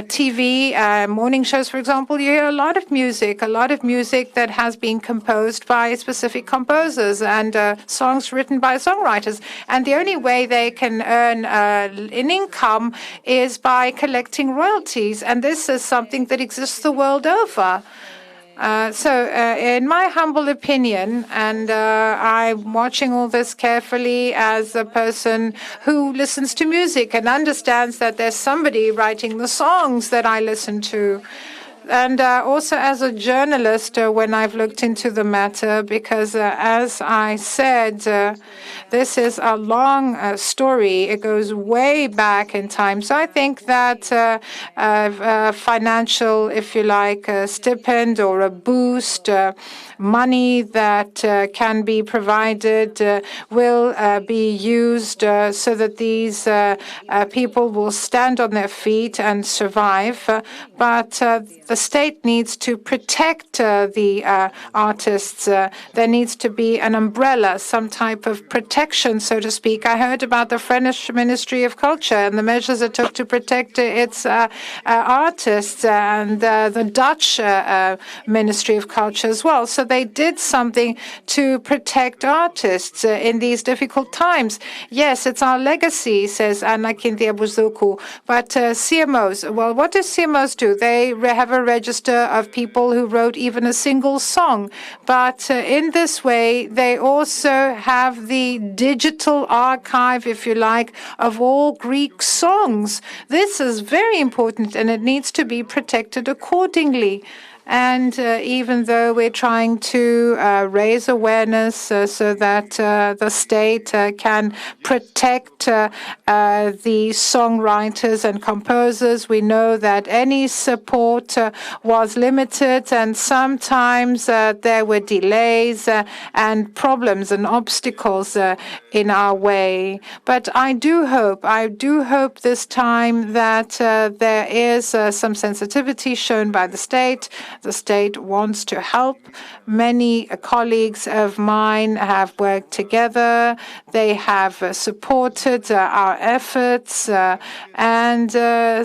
TV, morning shows, for example, you hear a lot of music that has been composed by specific composers and songs written by songwriters. And the only way they can earn an income is by collecting royalties. And this is something that exists the world over. In my humble opinion, and I'm watching all this carefully as a person who listens to music and understands that there's somebody writing the songs that I listen to. And also as a journalist, when I've looked into the matter, because as I said, this is a long story. It goes way back in time. So I think that financial, if you like, stipend or a boost, money that can be provided will be used so that these people will stand on their feet and survive. But the state needs to protect the artists. There needs to be an umbrella, some type of protection, so to speak. I heard about the French Ministry of Culture and the measures it took to protect its artists, and the Dutch Ministry of Culture as well. So they did something to protect artists in these difficult times. Yes, it's our legacy, says Anna-Kynthia Bousdoukou. But CMOs, well, what do CMOs do? They have a register of people who wrote even a single song. But in this way, they also have the digital archive, if you like, of all Greek songs. This is very important, and it needs to be protected accordingly. And even though we're trying to raise awareness so that the state can protect the songwriters and composers, we know that any support was limited, and sometimes there were delays and problems and obstacles in our way. But I do hope this time that there is some sensitivity shown by the state. The state wants to help. Many colleagues of mine have worked together. They have supported our efforts. And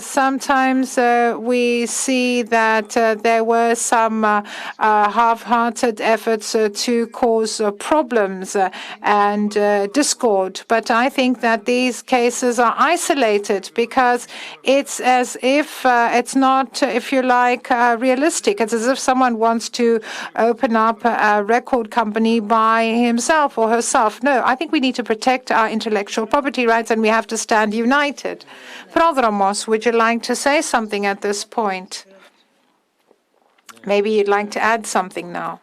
sometimes we see that there were some half-hearted efforts to cause problems and discord. But I think that these cases are isolated because it's as if it's not, if you like, realistic. It's as if someone wants to open up a record company by himself or herself. No, I think we need to protect our intellectual property rights, and we have to stand united. Prodromos, would you like to say something at this point? Maybe you'd like to add something now.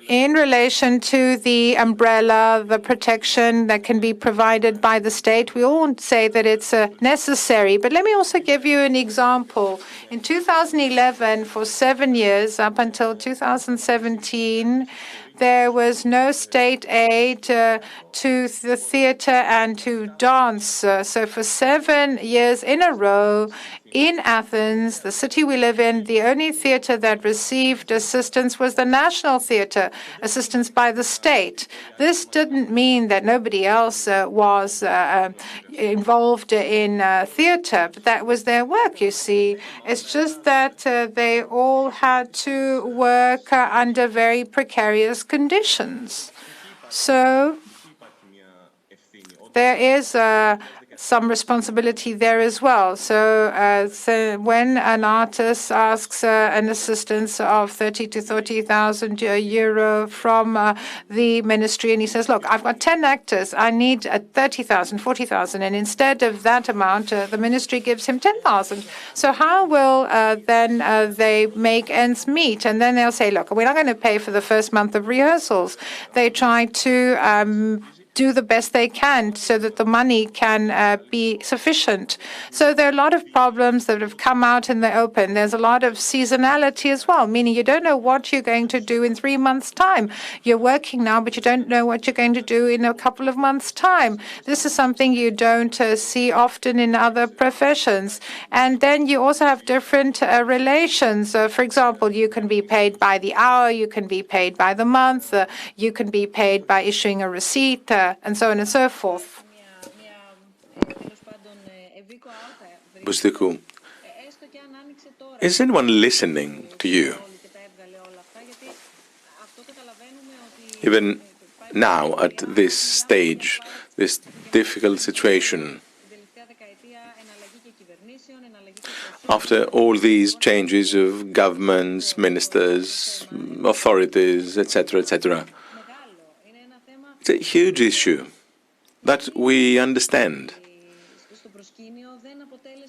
In relation to the umbrella, the protection that can be provided by the state, we won't say that it's necessary. But let me also give you an example. In 2011, for 7 years, up until 2017, there was no state aid to the theater and to dance. So for 7 years in a row, in Athens, the city we live in, the only theater that received assistance was the National Theater, assistance by the state. This didn't mean that nobody else was involved in theater, but that was their work, you see. It's just that they all had to work under very precarious conditions. So there is some responsibility there as well. So when an artist asks an assistance of 30 to 30,000 euro from the ministry, and he says, look, I've got 10 actors, I need 30,000, 40,000, and instead of that amount, the ministry gives him 10,000. So how will then they make ends meet? And then they'll say, look, we're not going to pay for the first month of rehearsals. They try to do the best they can so that the money can be sufficient. So there are a lot of problems that have come out in the open. There's a lot of seasonality as well, meaning you don't know what you're going to do in 3 months' time. You're working now, but you don't know what you're going to do in a couple of months' time. This is something you don't see often in other professions. And then you also have different relations. For example, you can be paid by the hour, you can be paid by the month, you can be paid by issuing a receipt, and so on and so forth. Bousdoukou, is anyone listening to you? Even now, at this stage, this difficult situation, after all these changes of governments, ministers, authorities, etc., etc. It's a huge issue that we understand.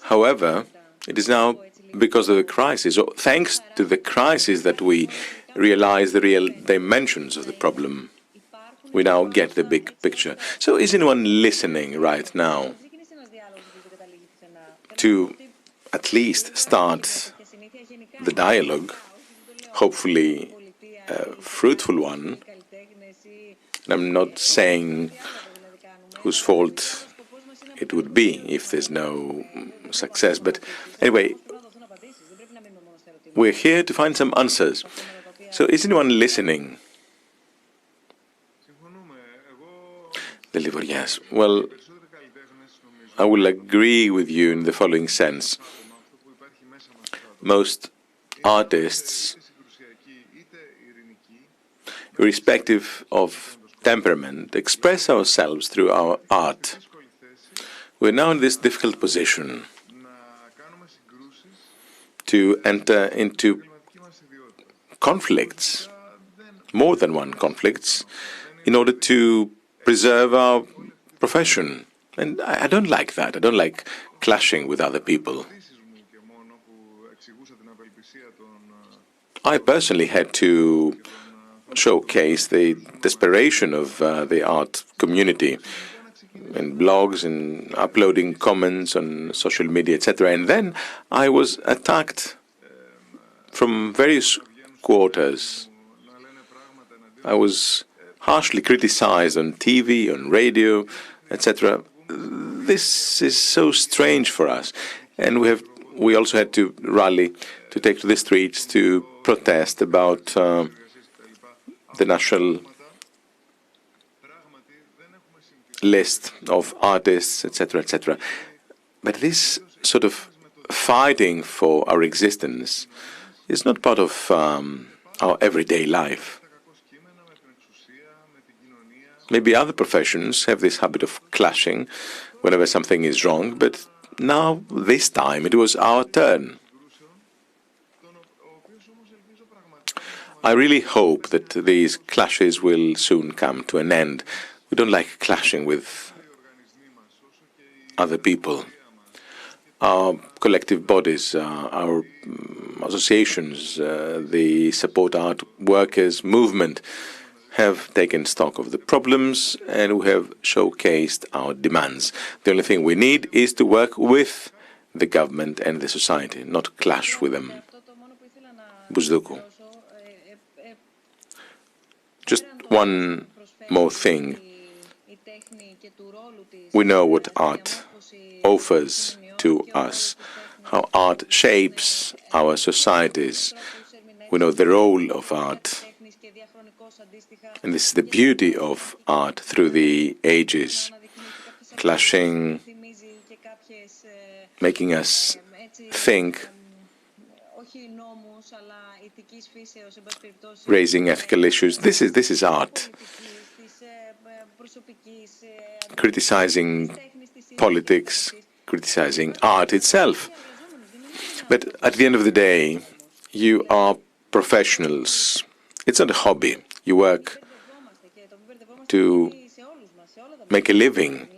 However, it is now because of the crisis, or thanks to the crisis, that we realize the real dimensions of the problem. We now get the big picture. So is anyone listening right now to at least start the dialogue, hopefully a fruitful one? And I'm not saying whose fault it would be if there's no success, but anyway, we're here to find some answers. So is anyone listening? Yes. Well, I will agree with you in the following sense. Most artists, irrespective of temperament, express ourselves through our art. We're now in this difficult position to enter into conflicts, more than one conflicts, in order to preserve our profession. And I don't like that. I don't like clashing with other people. I personally had to showcase the desperation of the art community in blogs and uploading comments on social media, etc. And then I was attacked from various quarters. I was harshly criticized on TV, on radio, etc. This is so strange for us. And we also had to rally, to take to the streets to protest about the national list of artists, etc., etc. But this sort of fighting for our existence is not part of our everyday life. Maybe other professions have this habit of clashing whenever something is wrong, but now, this time, it was our turn. I really hope that these clashes will soon come to an end. We don't like clashing with other people. Our collective bodies, our associations, the support art workers movement have taken stock of the problems, and we have showcased our demands. The only thing we need is to work with the government and the society, not clash with them. Bousdoukou. Just one more thing. We know what art offers to us, how art shapes our societies. We know the role of art. And this is the beauty of art through the ages, clashing, making us think, raising ethical issues. This is art. Criticizing politics, criticizing art itself. But at the end of the day, you are professionals. It's not a hobby. You work to make a living.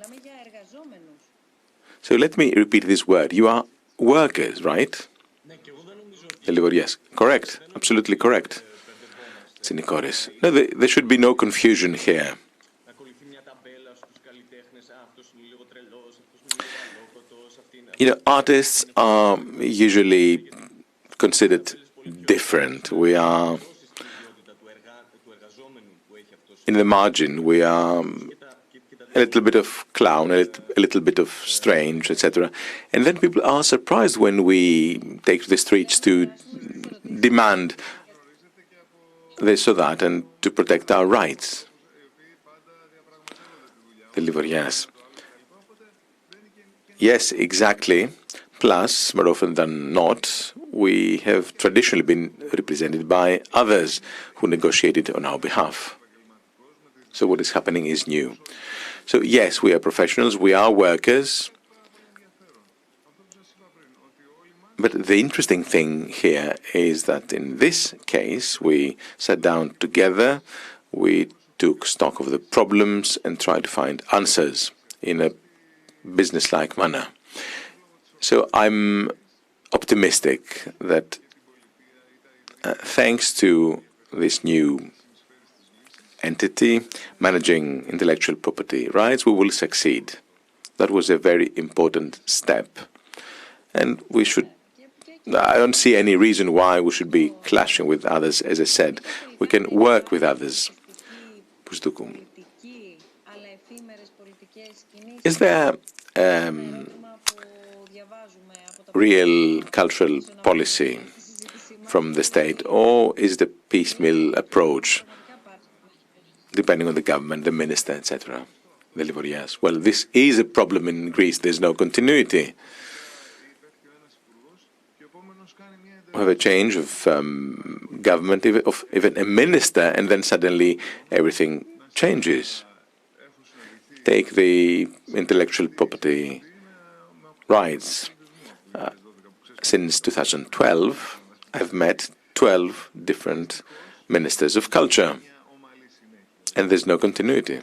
So let me repeat this word. You are workers, right? Yes, correct. Absolutely correct. Sinikoris. No, there should be no confusion here. You know, artists are usually considered different. We are in the margin. We are a little bit of clown, a little bit of strange, etc. And then people are surprised when we take to the streets to demand this or that and to protect our rights. Yes. Yes, exactly. Plus, more often than not, we have traditionally been represented by others who negotiated on our behalf. So what is happening is new. So yes, we are professionals, we are workers, But the interesting thing here is that in this case, we sat down together, we took stock of the problems and tried to find answers in a business-like manner. So I'm optimistic that thanks to this new entity managing intellectual property rights, we will succeed. That was a very important step. And we should, I don't see any reason why we should be clashing with others. As I said, we can work with others. Bousdoukou. Is there real cultural policy from the state, or is the piecemeal approach, depending on the government, the minister, etc.? Well, this is a problem in Greece. There's no continuity. We have a change of government, of even a minister, and then suddenly everything changes. Take the intellectual property rights. Since 2012, I've met 12 different ministers of culture, and there's no continuity.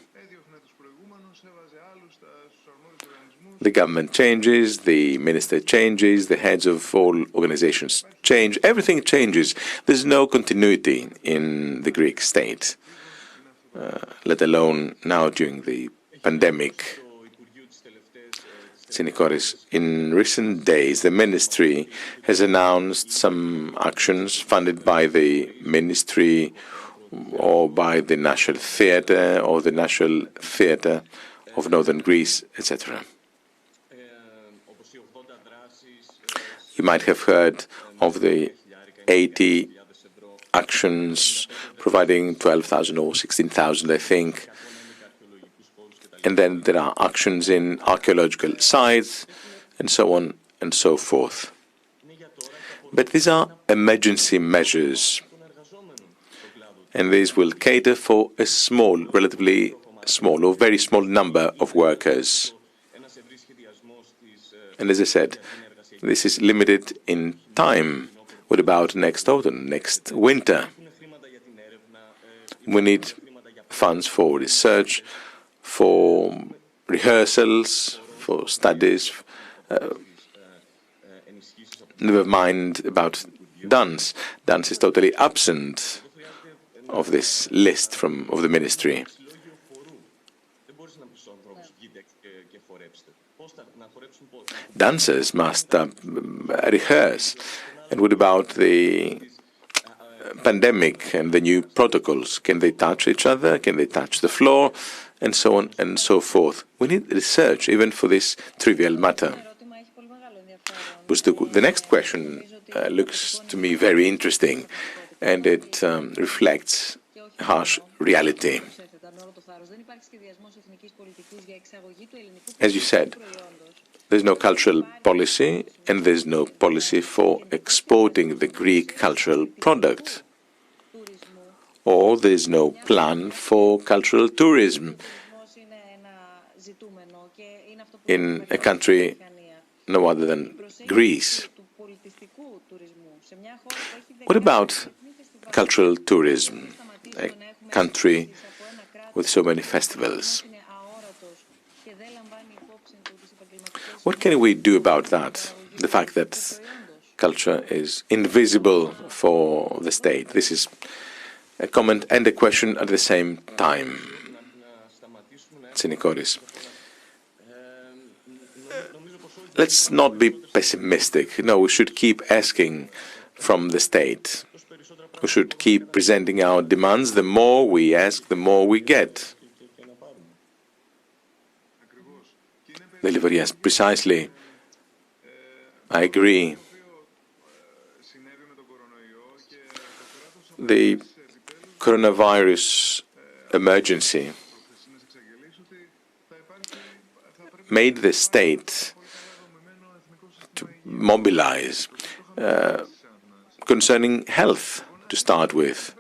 The government changes, the minister changes, the heads of all organizations change, everything changes. There's no continuity in the Greek state, let alone now during the pandemic. Sinikoris, in recent days, the ministry has announced some actions funded by the ministry or by the National Theatre or the National Theatre of Northern Greece, etc. You might have heard of the 80 actions providing 12,000 or 16,000, I think. And then there are actions in archaeological sites and so on and so forth. But these are emergency measures, and these will cater for a small, relatively small or very small number of workers. And as I said, this is limited in time. What about next autumn, next winter? We need funds for research, for rehearsals, for studies. Never mind about dance. Dance is totally absent of this list of the ministry. Dancers must rehearse. And what about the pandemic and the new protocols? Can they touch each other? Can they touch the floor? And so on and so forth. We need research even for this trivial matter. Bousdoukou, the next question looks to me very interesting, and it reflects harsh reality. As you said, there's no cultural policy, and there's no policy for exporting the Greek cultural product. Or there's no plan for cultural tourism in a country no other than Greece. What about cultural tourism, a country with so many festivals? What can we do about that? The fact that culture is invisible for the state. This is a comment and a question at the same time. Sinikoris. Let's not be pessimistic. No, we should keep asking from the state. We should keep presenting our demands. The more we ask, the more we get. Yes, precisely. I agree. The coronavirus emergency made the state to mobilize concerning health to start with.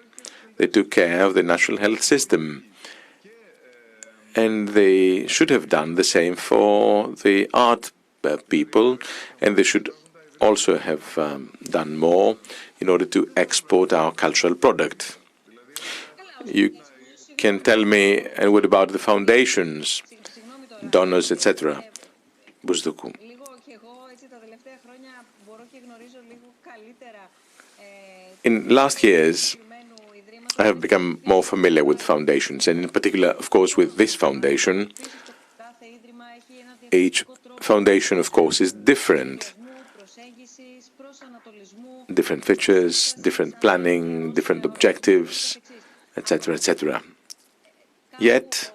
They took care of the national health system, and they should have done the same for the art people, and they should also have done more in order to export our cultural product. You can tell me, and what about the foundations, donors, etc.? Bousdoukou. In last years, I have become more familiar with foundations, and in particular, of course, with this foundation. Each foundation, of course, is different. Different features, different planning, different objectives, etc., etc. Yet,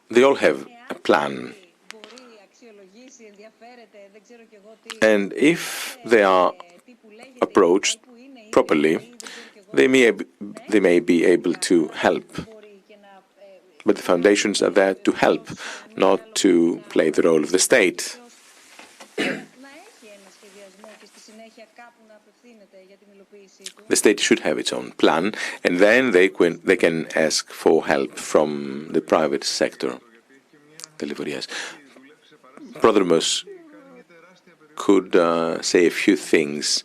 they all have a plan. And if they are approached properly, they may be able to help. But the foundations are there to help, not to play the role of the state. The state should have its own plan, and then they can ask for help from the private sector. Prodromos could say a few things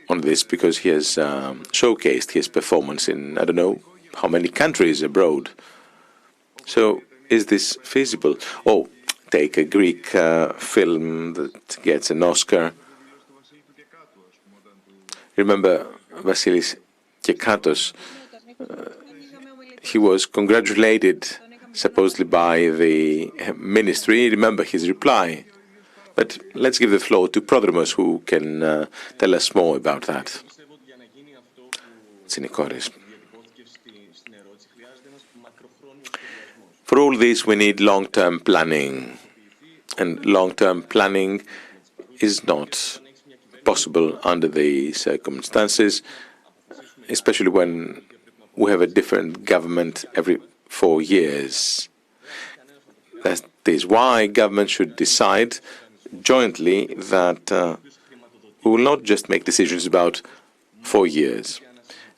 on this because he has showcased his performance in, I don't know, how many countries abroad. So, is this feasible? Oh, take a Greek film that gets an Oscar. Remember Vasilis Kekatos? He was congratulated supposedly by the ministry. Remember his reply. But let's give the floor to Prodromos, who can tell us more about that. Tsinikoris. For all this, we need long-term planning, and long-term planning is not possible under the circumstances, especially when we have a different government every 4 years. That is why government should decide jointly that we will not just make decisions about 4 years.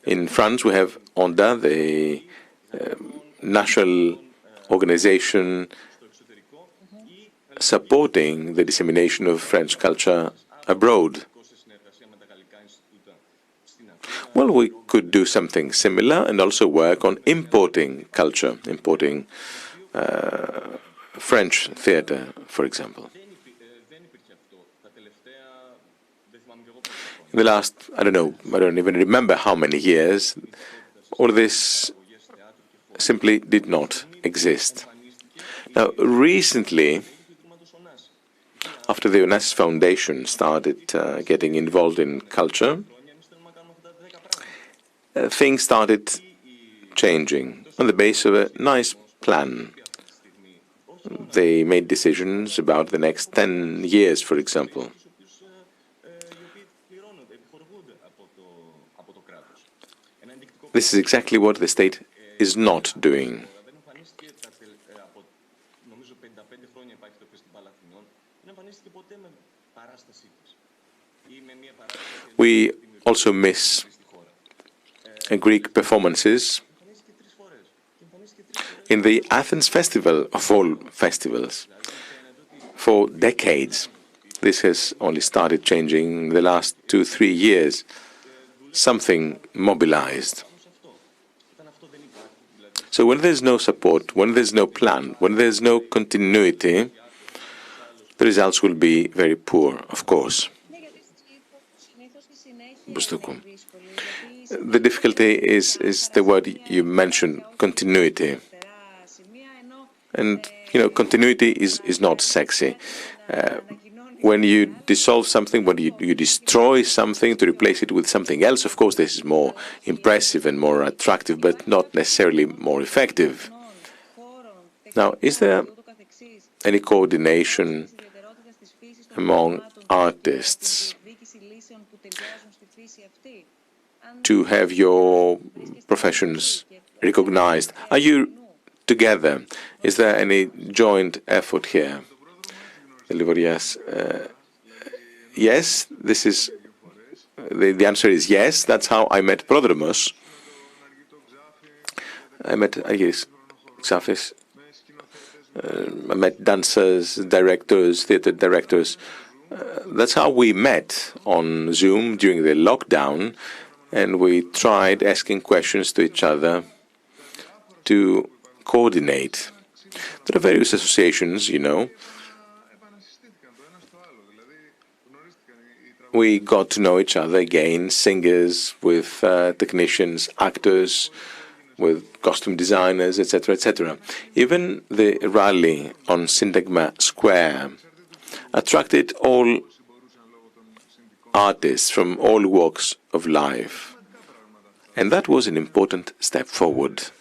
In France, we have ONDA, the national organization supporting the dissemination of French culture abroad. Well, we could do something similar and also work on importing culture, importing French theatre, for example. In the last, I don't even remember how many years, all this simply did not exist. Now, recently, after the Onassis Foundation started getting involved in culture, things started changing on the basis of a nice plan. They made decisions about the next 10 years, for example. This is exactly what the state is not doing. We also miss Greek performances in the Athens Festival of all festivals. For decades, this has only started changing in the last 2-3 years. Something mobilized. So when there's no support, when there's no plan, when there's no continuity, the results will be very poor, of course. Bousdoukou. The difficulty is the word you mentioned, continuity. And, continuity is not sexy. When you dissolve something, when you destroy something to replace it with something else, of course, this is more impressive and more attractive, but not necessarily more effective. Now, is there any coordination among artists to have your professions recognized? Are you together? Is there any joint effort here? Yes, this is the answer is yes. That's how I met Prodromos. I met Agis Xafis I met dancers, directors, theatre directors. That's how we met on Zoom during the lockdown, and we tried asking questions to each other to coordinate. There are various associations, you know. We got to know each other again, singers with technicians, actors with costume designers, etc., etc. Even the rally on Syntagma Square attracted all artists from all walks of life. And that was an important step forward.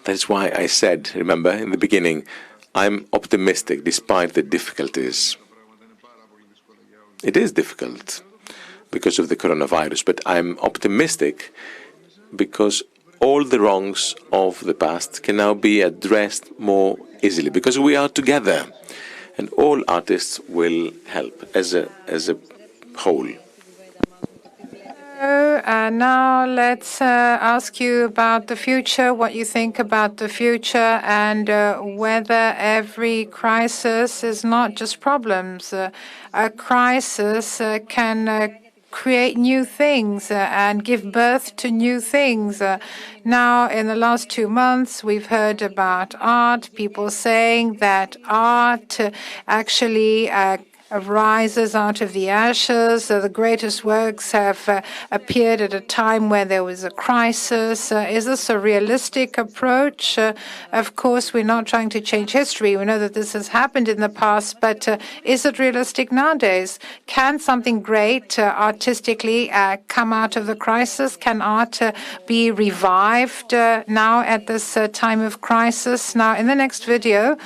That's why I said, remember, in the beginning, I'm optimistic despite the difficulties. It is difficult because of the coronavirus, but I'm optimistic because all the wrongs of the past can now be addressed more easily because we are together, and all artists will help as a whole. Now let's ask you about the future, what you think about the future, and whether every crisis is not just problems. A crisis can create new things and give birth to new things. Now, in the last 2 months, we've heard about art, people saying that art actually arises out of the ashes. The greatest works have appeared at a time where there was a crisis. Is this a realistic approach? Of course, we're not trying to change history. We know that this has happened in the past, but is it realistic nowadays? Can something great artistically come out of the crisis? Can art be revived now at this time of crisis? Now, in the next video,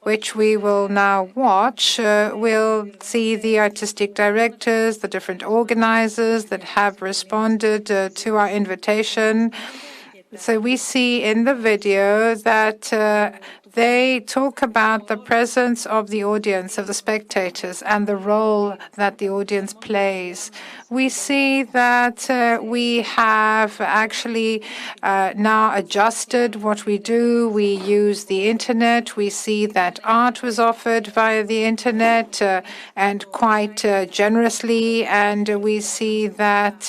which we will now watch, we'll see the artistic directors, the different organizers that have responded to our invitation. So we see in the video that they talk about the presence of the audience, of the spectators, and the role that the audience plays. We see that we have actually now adjusted what we do. We use the internet. We see that art was offered via the internet and quite generously. And we see that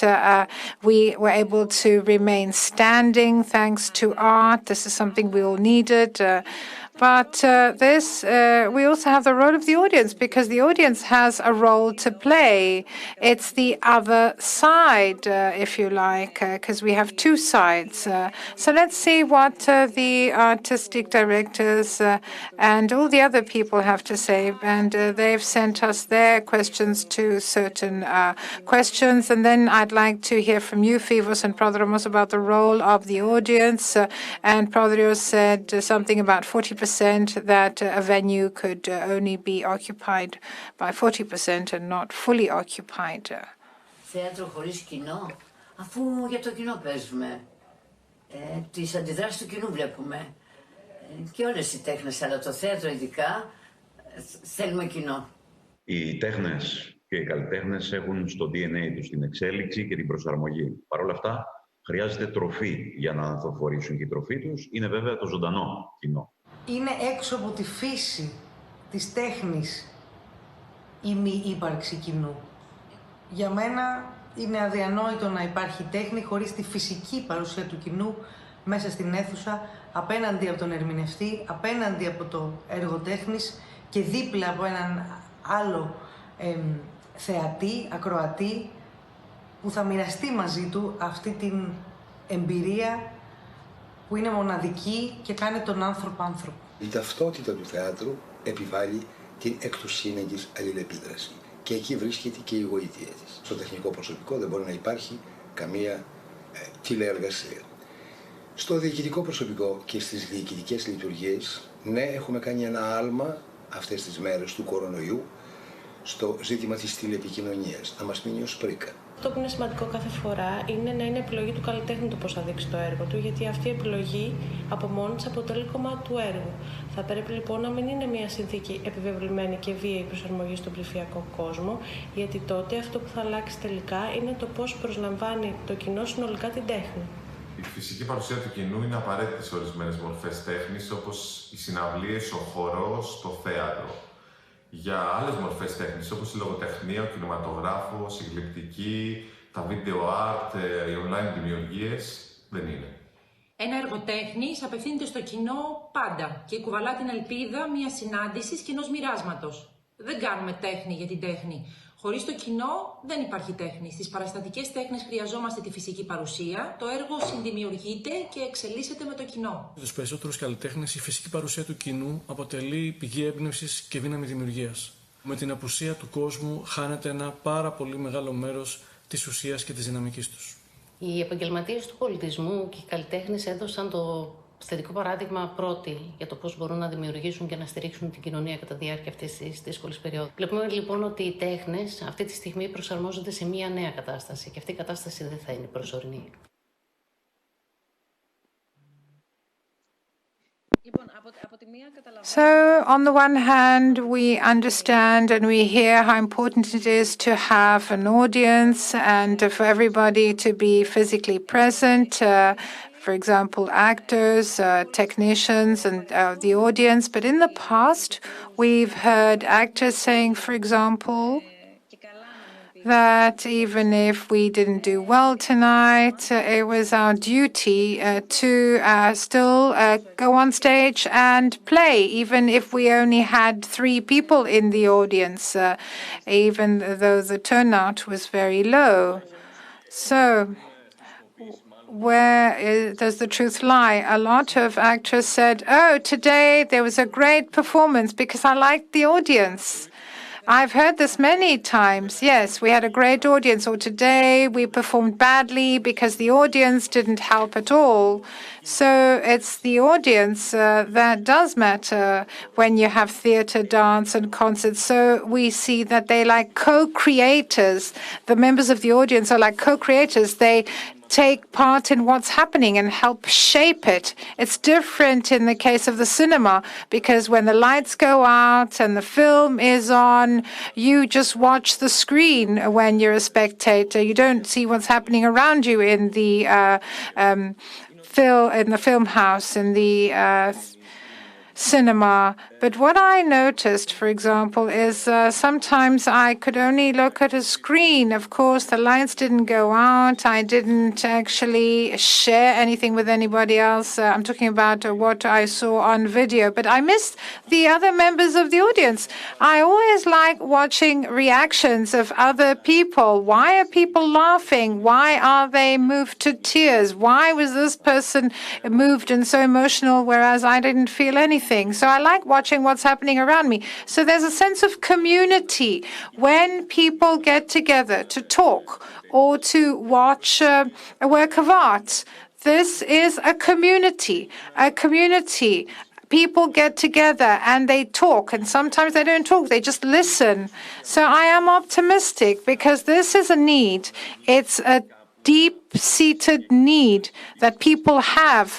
we were able to remain standing thanks to art. This is something we all needed. But we also have the role of the audience, because the audience has a role to play. It's the other side, if you like, because we have two sides. So let's see what the artistic directors and all the other people have to say. And they've sent us their questions to certain questions. And then I'd like to hear from you, Fivos and Prodromos, about the role of the audience. And Prodrios said something about 40%. That a venue could only be occupied by 40% and not fully occupied. Θέατρο χωρίς κοινό, αφού για το κοινό παίζουμε. Τις αντιδράσεις του κοινού βλέπουμε. Και όλες οι τέχνες, αλλά το θέατρο ειδικά, θέλουμε κοινό. Οι τέχνες και οι καλλιτέχνες έχουν στο DNA τους την εξέλιξη και την προσαρμογή. Παρ' όλα αυτά, χρειάζεται τροφή για να ανθοφορήσουν, και η τροφή τους είναι βέβαια το ζωντανό κοινό. Είναι έξω από τη φύση της τέχνης η μη ύπαρξη κοινού. Για μένα είναι αδιανόητο να υπάρχει τέχνη χωρίς τη φυσική παρουσία του κοινού μέσα στην αίθουσα, απέναντι από τον ερμηνευτή, απέναντι από το έργο τέχνης και δίπλα από έναν άλλο θεατή, ακροατή, που θα μοιραστεί μαζί του αυτή την εμπειρία που είναι μοναδική και κάνει τον άνθρωπο άνθρωπο. Η ταυτότητα του θεάτρου επιβάλλει την εκ του σύνεγγυς αλληλεπίδραση. Και εκεί βρίσκεται και η γοήτεία της. Στο τεχνικό προσωπικό δεν μπορεί να υπάρχει καμία τηλεεργασία. Στο διοικητικό προσωπικό και στις διοικητικές λειτουργίες, ναι, έχουμε κάνει ένα άλμα αυτές τις μέρες του κορονοϊού στο ζήτημα της τηλεπικοινωνίας. Να μας μείνει ως πρίκα. Αυτό που είναι σημαντικό κάθε φορά είναι να είναι επιλογή του καλλιτέχνη το πώς θα δείξει το έργο του, γιατί αυτή η επιλογή από μόνη της αποτελεί κομμάτι του έργου. Θα πρέπει λοιπόν να μην είναι μια συνθήκη επιβεβλημένη και βίαιη προσαρμογή στον ψηφιακό κόσμο, γιατί τότε αυτό που θα αλλάξει τελικά είναι το πώς προσλαμβάνει το κοινό συνολικά την τέχνη. Η φυσική παρουσία του κοινού είναι απαραίτητη σε ορισμένες μορφές τέχνης, όπως οι συναυλίες, ο χορός, το θέατρο. Για άλλες μορφές τέχνης, όπως η λογοτεχνία, ο κινηματογράφος, η γλυπτική, τα video art, οι online δημιουργίες, δεν είναι. Ένα έργο τέχνης απευθύνεται στο κοινό πάντα και κουβαλά την ελπίδα μιας συνάντησης και ενός μοιράσματος. Δεν κάνουμε τέχνη για την τέχνη. Χωρίς το κοινό δεν υπάρχει τέχνη. Στις παραστατικές τέχνες χρειαζόμαστε τη φυσική παρουσία. Το έργο συνδημιουργείται και εξελίσσεται με το κοινό. Για τους περισσότερους καλλιτέχνες, η φυσική παρουσία του κοινού αποτελεί πηγή έμπνευσης και δύναμη δημιουργίας. Με την απουσία του κόσμου χάνεται ένα πάρα πολύ μεγάλο μέρος της ουσίας και της δυναμικής τους. Οι επαγγελματίες του πολιτισμού και οι καλλιτέχνες έδωσαν το θετικό παράδειγμα πρώτοι για το πώς μπορούν να δημιουργήσουν και να στηρίξουν την κοινωνία κατά τη διάρκεια αυτής της δύσκολης περίοδου. Βλέπουμε λοιπόν ότι οι τέχνες αυτή τη στιγμή προσαρμόζονται σε μια νέα κατάσταση και αυτή η κατάσταση δεν θα είναι προσωρινή. So, on the one hand, we understand and we hear how important it is to have an audience and for everybody to be physically present. For example, actors, technicians, and the audience. But in the past, we've heard actors saying, for example, that even if we didn't do well tonight, it was our duty to still go on stage and play, even if we only had 3 people in the audience, even though the turnout was very low. So, where does the truth lie? A lot of actors said, oh, today there was a great performance because I liked the audience. I've heard this many times. Yes, we had a great audience, or today we performed badly because the audience didn't help at all. So it's the audience that does matter when you have theater, dance, and concerts. So we see that they like co-creators. The members of the audience are like co-creators. They take part in what's happening and help shape it. It's different in the case of the cinema, because when the lights go out and the film is on, you just watch the screen when you're a spectator. You don't see what's happening around you in the film house, in the cinema. But what I noticed, for example, is sometimes I could only look at a screen. Of course, the lights didn't go out. I didn't actually share anything with anybody else. I'm talking about what I saw on video. But I missed the other members of the audience. I always like watching reactions of other people. Why are people laughing? Why are they moved to tears? Why was this person moved and so emotional, whereas I didn't feel anything? So I like watching what's happening around me. So there's a sense of community when people get together to talk or to watch a work of art. This is a community, People get together and they talk, and sometimes they don't talk, they just listen. So I am optimistic because this is a need. It's a deep-seated need that people have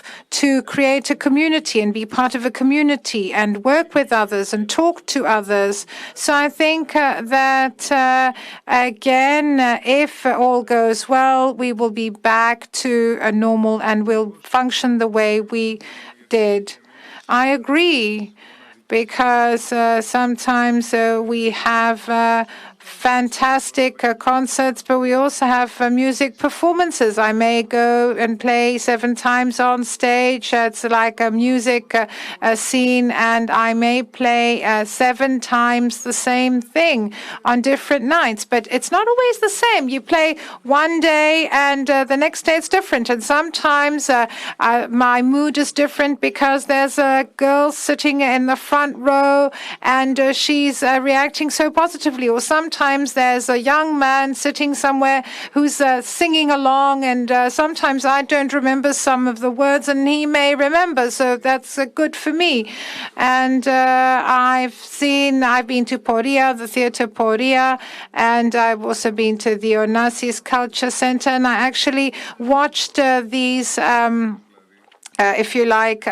to create a community and be part of a community and work with others and talk to others. So I think that, again, if all goes well, we will be back to a normal and will function the way we did. I agree, because sometimes we have fantastic concerts, but we also have music performances. I may go and play 7 times on stage. It's like a music scene, and I may play 7 times the same thing on different nights. But it's not always the same. You play one day, and the next day it's different. And sometimes my mood is different because there's a girl sitting in the front row, and she's reacting so positively. Or sometimes there's a young man sitting somewhere who's singing along, and sometimes I don't remember some of the words and he may remember, so that's good for me. And I've been to Poria, the theater Poria, and I've also been to the Onassis Culture Center, and I actually watched these, if you like,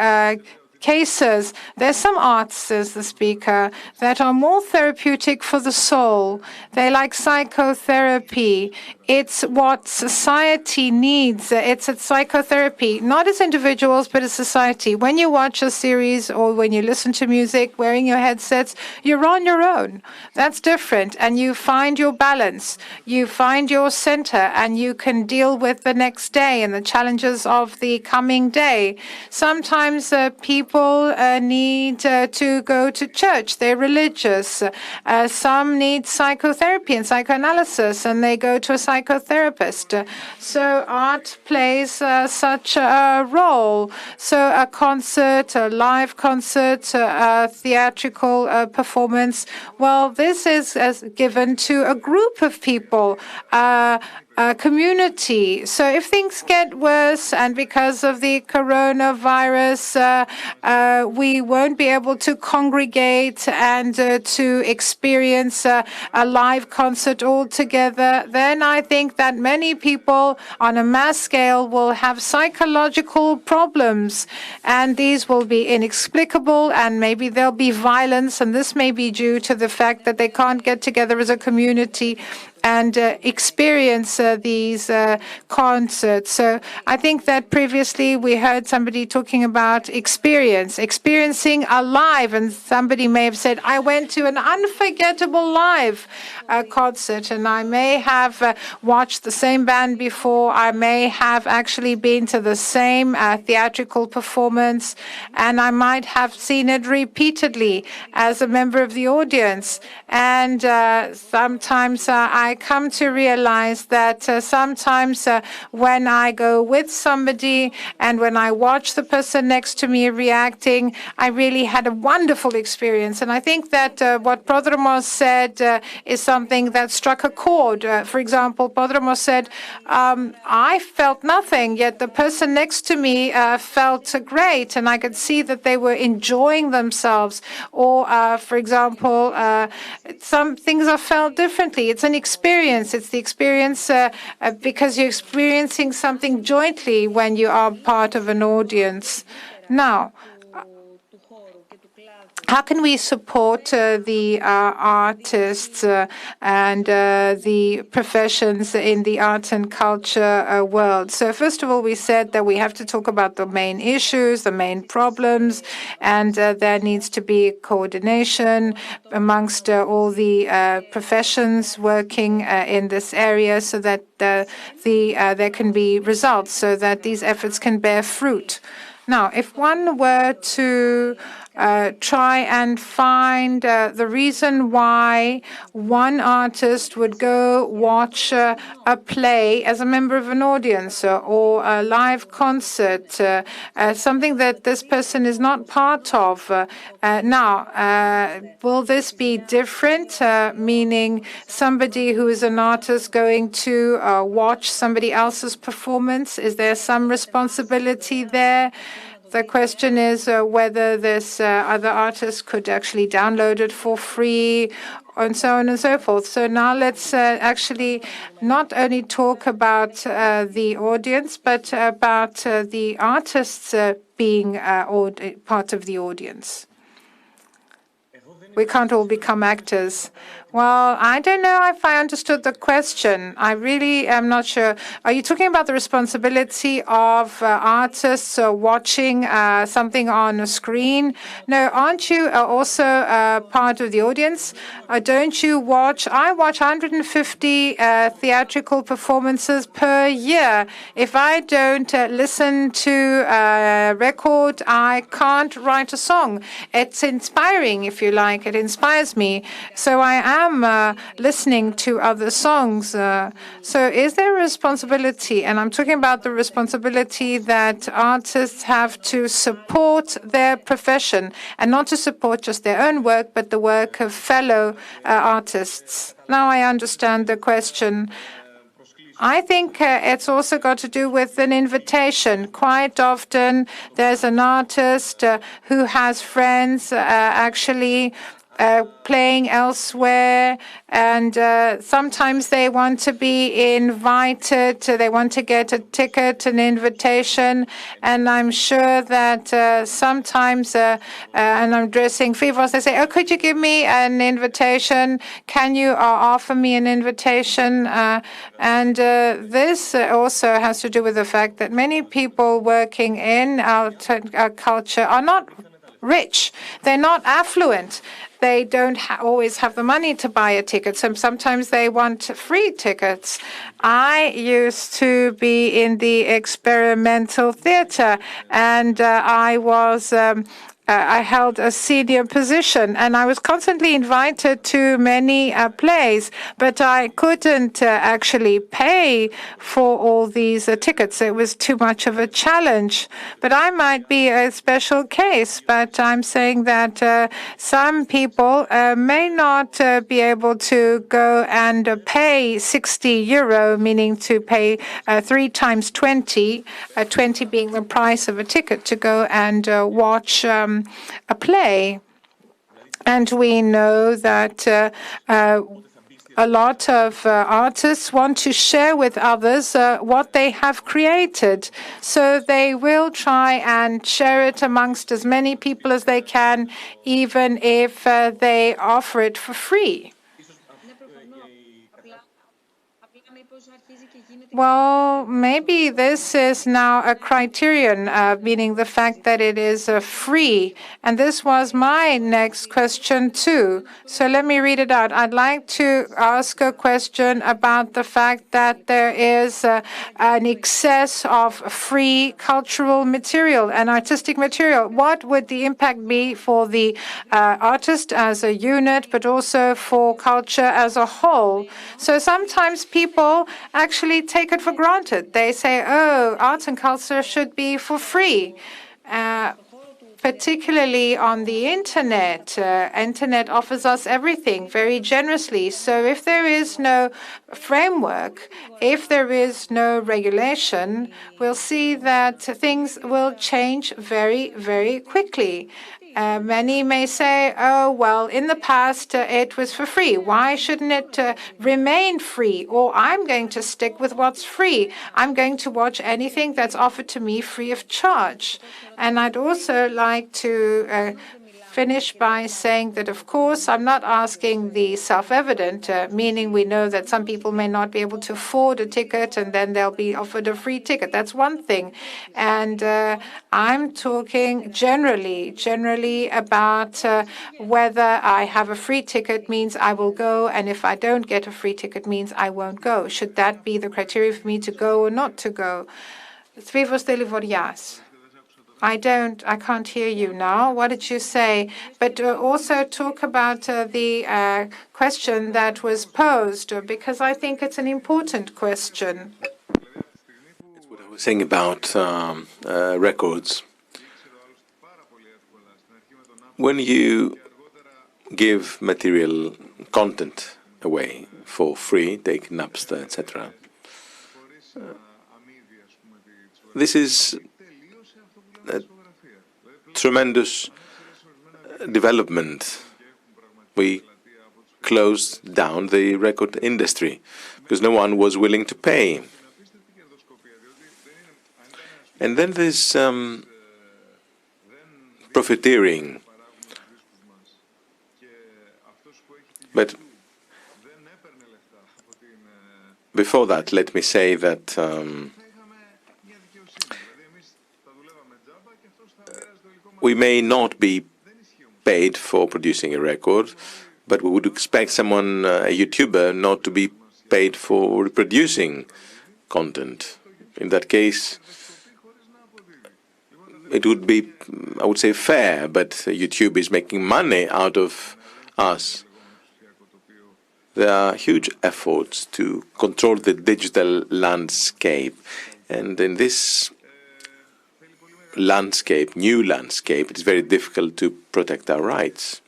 cases. There's some arts, says the speaker, that are more therapeutic for the soul. They like psychotherapy. It's what society needs. It's a psychotherapy, not as individuals, but as society. When you watch a series or when you listen to music wearing your headsets, you're on your own. That's different. And you find your balance. You find your center, and you can deal with the next day and the challenges of the coming day. Sometimes people need to go to church. They're religious. Some need psychotherapy and psychoanalysis, and they go to a psychotherapist. So art plays such a role. So a concert, a live concert, a theatrical performance, well, this is given to a group of people, community. So if things get worse, and because of the coronavirus, we won't be able to congregate and to experience a live concert all together, then I think that many people on a mass scale will have psychological problems, and these will be inexplicable, and maybe there'll be violence, and this may be due to the fact that they can't get together as a community and experience these concerts. So I think that previously we heard somebody talking about experiencing a live, and somebody may have said, I went to an unforgettable live concert, and I may have watched the same band before. I may have actually been to the same theatrical performance, and I might have seen it repeatedly as a member of the audience. And sometimes I come to realize that sometimes when I go with somebody and when I watch the person next to me reacting, I really had a wonderful experience. And I think that what Prodromos said is something that struck a chord. For example, Prodromos said, I felt nothing, yet the person next to me felt great, and I could see that they were enjoying themselves. Or, for example, some things are felt differently. It's an experience. It's the experience because you're experiencing something jointly when you are part of an audience. Now, how can we support the artists and the professions in the art and culture world? So first of all, we said that we have to talk about the main issues, the main problems, and there needs to be coordination amongst all the professions working in this area, so that there can be results, so that these efforts can bear fruit. Now, if one were to try and find the reason why one artist would go watch a play as a member of an audience or a live concert, something that this person is not part of. Now, will this be different, meaning somebody who is an artist going to watch somebody else's performance? Is there some responsibility there? The question is whether this other artist could actually download it for free, and so on and so forth. So now let's actually not only talk about the audience, but about the artists being part of the audience. We can't all become actors. Well, I don't know if I understood the question. I really am not sure. Are you talking about the responsibility of artists watching something on a screen? No, aren't you also part of the audience? Don't you watch? I watch 150 theatrical performances per year. If I don't listen to a record, I can't write a song. It's inspiring, if you like. It inspires me. So I am listening to other songs. So is there a responsibility? And I'm talking about the responsibility that artists have to support their profession, and not to support just their own work, but the work of fellow artists. Now I understand the question. I think it's also got to do with an invitation. Quite often there's an artist who has friends actually playing elsewhere, and sometimes they want to be invited, they want to get a ticket, an invitation, and I'm sure that sometimes, and I'm addressing Stavros, they say, oh, could you give me an invitation? Can you offer me an invitation? And this also has to do with the fact that many people working in our culture are not rich. They're not affluent. They don't always have the money to buy a ticket. So sometimes they want free tickets. I used to be in the experimental theater, and I held a senior position, and I was constantly invited to many plays, but I couldn't actually pay for all these tickets. It was too much of a challenge. But I might be a special case, but I'm saying that some people may not be able to go and pay €60, meaning to pay 3 times 20, 20 being the price of a ticket, to go and watch a play. And we know that a lot of artists want to share with others what they have created. So they will try and share it amongst as many people as they can, even if they offer it for free. Well, maybe this is now a criterion, meaning the fact that it is free. And this was my next question, too. So let me read it out. I'd like to ask a question about the fact that there is an excess of free cultural material and artistic material. What would the impact be for the artist as a unit, but also for culture as a whole? So sometimes people actually take it for granted. They say, oh, arts and culture should be for free. Particularly on the internet. Internet offers us everything very generously. So if there is no framework, if there is no regulation, we'll see that things will change very, very quickly. Many may say, oh, well, in the past, it was for free. Why shouldn't it remain free? Or I'm going to stick with what's free. I'm going to watch anything that's offered to me free of charge. And I'd also like to finish by saying that, of course, I'm not asking the self-evident, meaning we know that some people may not be able to afford a ticket and then they'll be offered a free ticket. That's one thing. And I'm talking generally about whether I have a free ticket means I will go, and if I don't get a free ticket means I won't go. Should that be the criteria for me to go or not to go? Stavros Niarchos. I can't hear you now. What did you say? But also talk about the question that was posed, because I think it's an important question. It's what I was saying about records. When you give material content away for free, take Napster, etc., this is a tremendous development. We closed down the record industry because no one was willing to pay. And then there's profiteering. But before that, let me say that we may not be paid for producing a record, but we would expect someone, a YouTuber, not to be paid for reproducing content. In that case, it would be, I would say, fair, but YouTube is making money out of us. There are huge efforts to control the digital landscape, and in this new landscape, it's very difficult to protect our rights.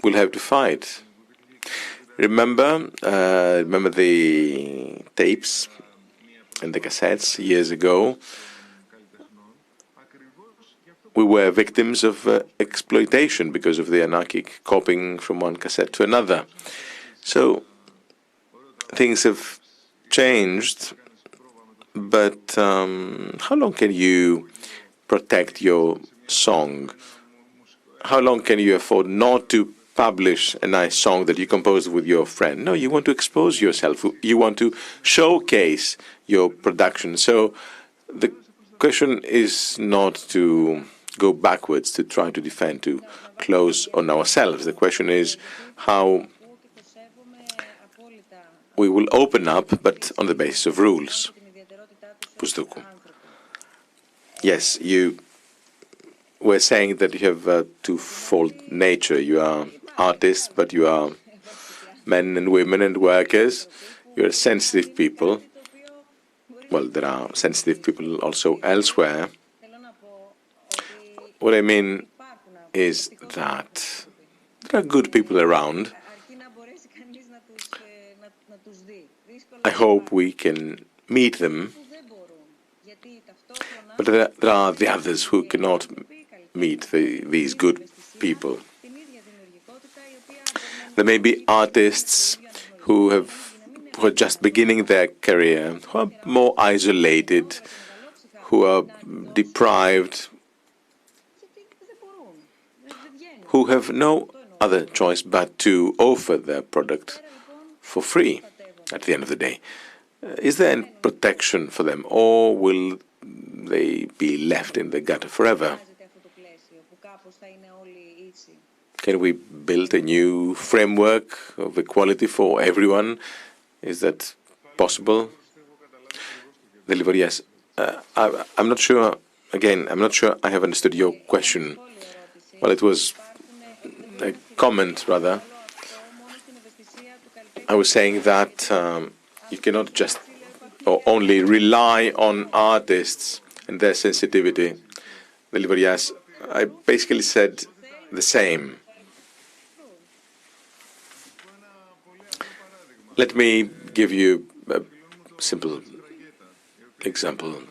We'll have to fight. Remember the tapes and the cassettes years ago? we were victims of exploitation because of the anarchic copying from one cassette to another. So things have changed, but how long can you protect your song? How long can you afford not to publish a nice song that you composed with your friend? No, you want to expose yourself. You want to showcase your production. So the question is not to go backwards, to try to defend, to close on ourselves. The question is how we will open up, but on the basis of rules. Bousdoukou. Yes, you were saying that you have a twofold nature. You are artists, but you are men and women and workers. You are sensitive people. Well, there are sensitive people also elsewhere. What I mean is that there are good people around. I hope we can meet them, but there are the others who cannot meet these good people. There may be artists who are just beginning their career, who are more isolated, who are deprived, who have no other choice but to offer their product for free at the end of the day. Is there any protection for them, or will they be left in the gutter forever? Can we build a new framework of equality for everyone? Is that possible? Yes. I'm not sure. Again, I'm not sure I have understood your question. Well, it was a comment, rather. I was saying that you cannot just or only rely on artists and their sensitivity. Yes. I basically said the same. Let me give you a simple example.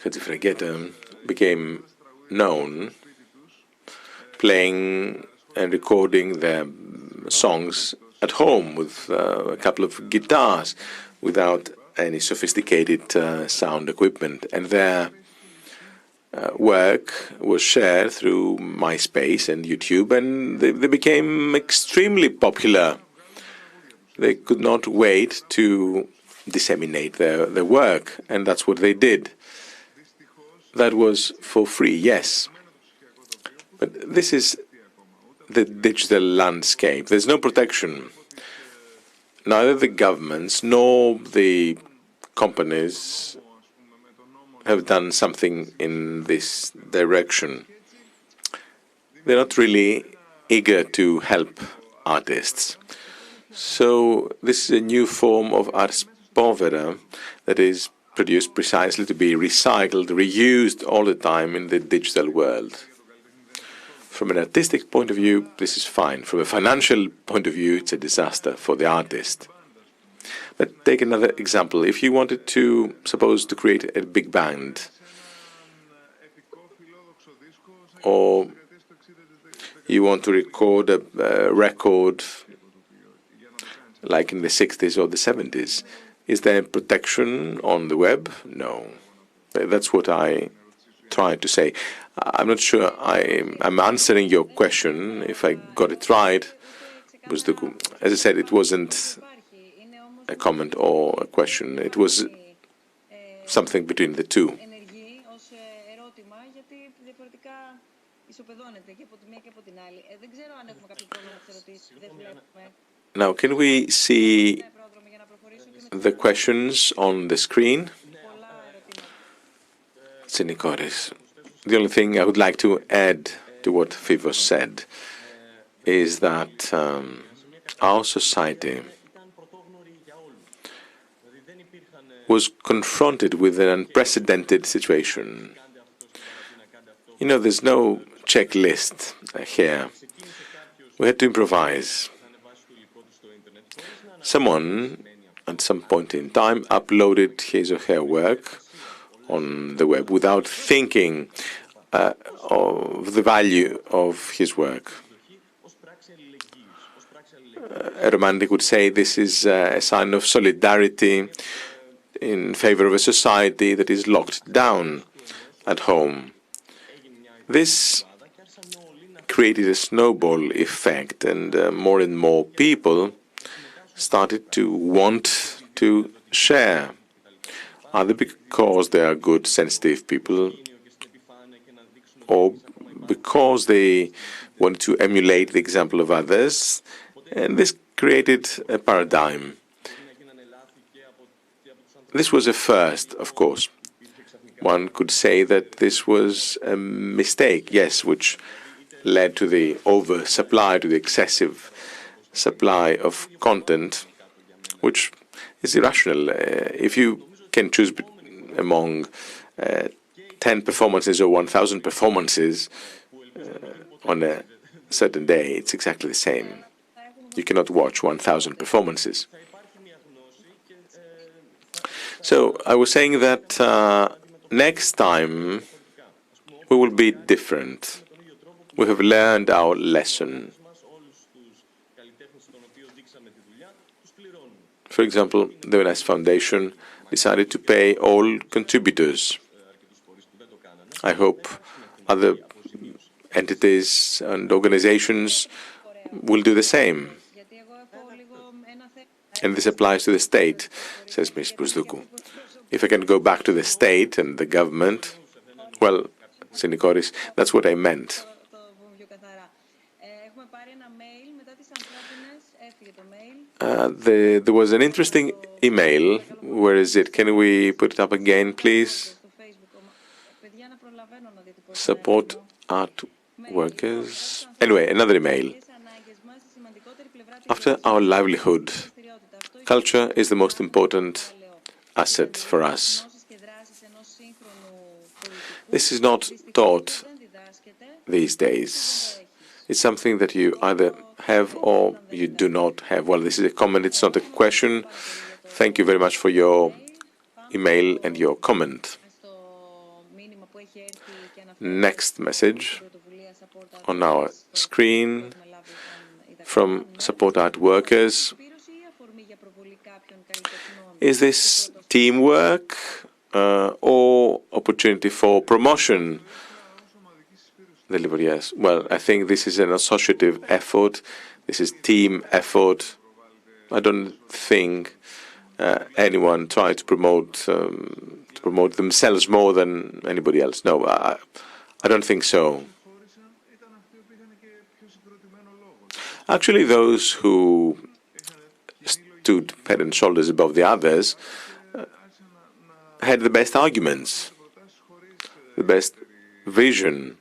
Frageta became known playing and recording their songs at home with a couple of guitars without any sophisticated sound equipment. And their work was shared through MySpace and YouTube, and they became extremely popular. They could not wait to disseminate their work, and that's what they did. That was for free, yes. But this is the digital landscape. There's no protection. Neither the governments nor the companies have done something in this direction. They're not really eager to help artists. So this is a new form of ars povera that is produced precisely to be recycled, reused all the time in the digital world. From an artistic point of view, this is fine. From a financial point of view, it's a disaster for the artist. But take another example. If you wanted to, suppose, to create a big band, or you want to record a record like in the 60s or the 70s, is there protection on the web? No. That's what I tried to say. I'm not sure I'm answering your question, if I got it right. As I said, it wasn't a comment or a question. It was something between the two. Now, can we see the questions on the screen? The only thing I would like to add to what Fivos said is that our society was confronted with an unprecedented situation. You know, there's no checklist here. We had to improvise. Someone, at some point in time, uploaded his or her work on the web without thinking of the value of his work. A romantic would say this is a sign of solidarity in favor of a society that is locked down at home. This created a snowball effect, and more people started to want to share, either because they are good, sensitive people, or because they want to emulate the example of others, and this created a paradigm. This was a first, of course. One could say that this was a mistake, yes, which led to the oversupply, to the excessive supply of content, which is irrational. If you can choose among 10 performances or 1,000 performances on a certain day, it's exactly the same. You cannot watch 1,000 performances. So I was saying that next time we will be different. We have learned our lesson. For example, the SNF Foundation decided to pay all contributors. I hope other entities and organizations will do the same. And this applies to the state, says Ms. Bousdoukou. If I can go back to the state and the government, well, Sinikoris, that's what I meant. There was an interesting email. Where is it? Can we put it up again, please? Support art workers. Anyway, another email. After our livelihood, culture is the most important asset for us. This is not taught these days. It's something that you either have or you do not have. Well, this is a comment, it's not a question. Thank you very much for your email and your comment. Next message on our screen from Support Art Workers. Is this teamwork or opportunity for promotion? Yes. Well, I think this is an associative effort. This is team effort. I don't think anyone tried to promote themselves more than anybody else. No, I don't think so. Actually, those who stood head and shoulders above the others had the best arguments, the best vision.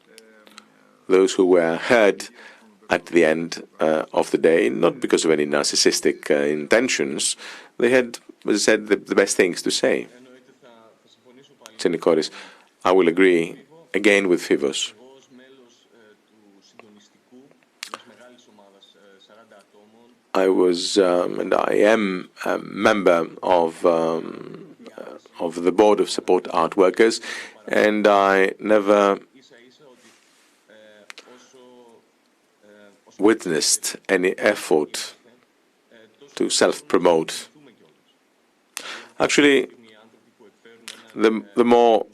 Those who were heard at the end of the day, not because of any narcissistic intentions, they had, as I said, the best things to say. Tsinikoris, I will agree again with Fivos. I was and I am a member of the board of Support Art Workers, and I never witnessed any effort to self-promote. Actually, the more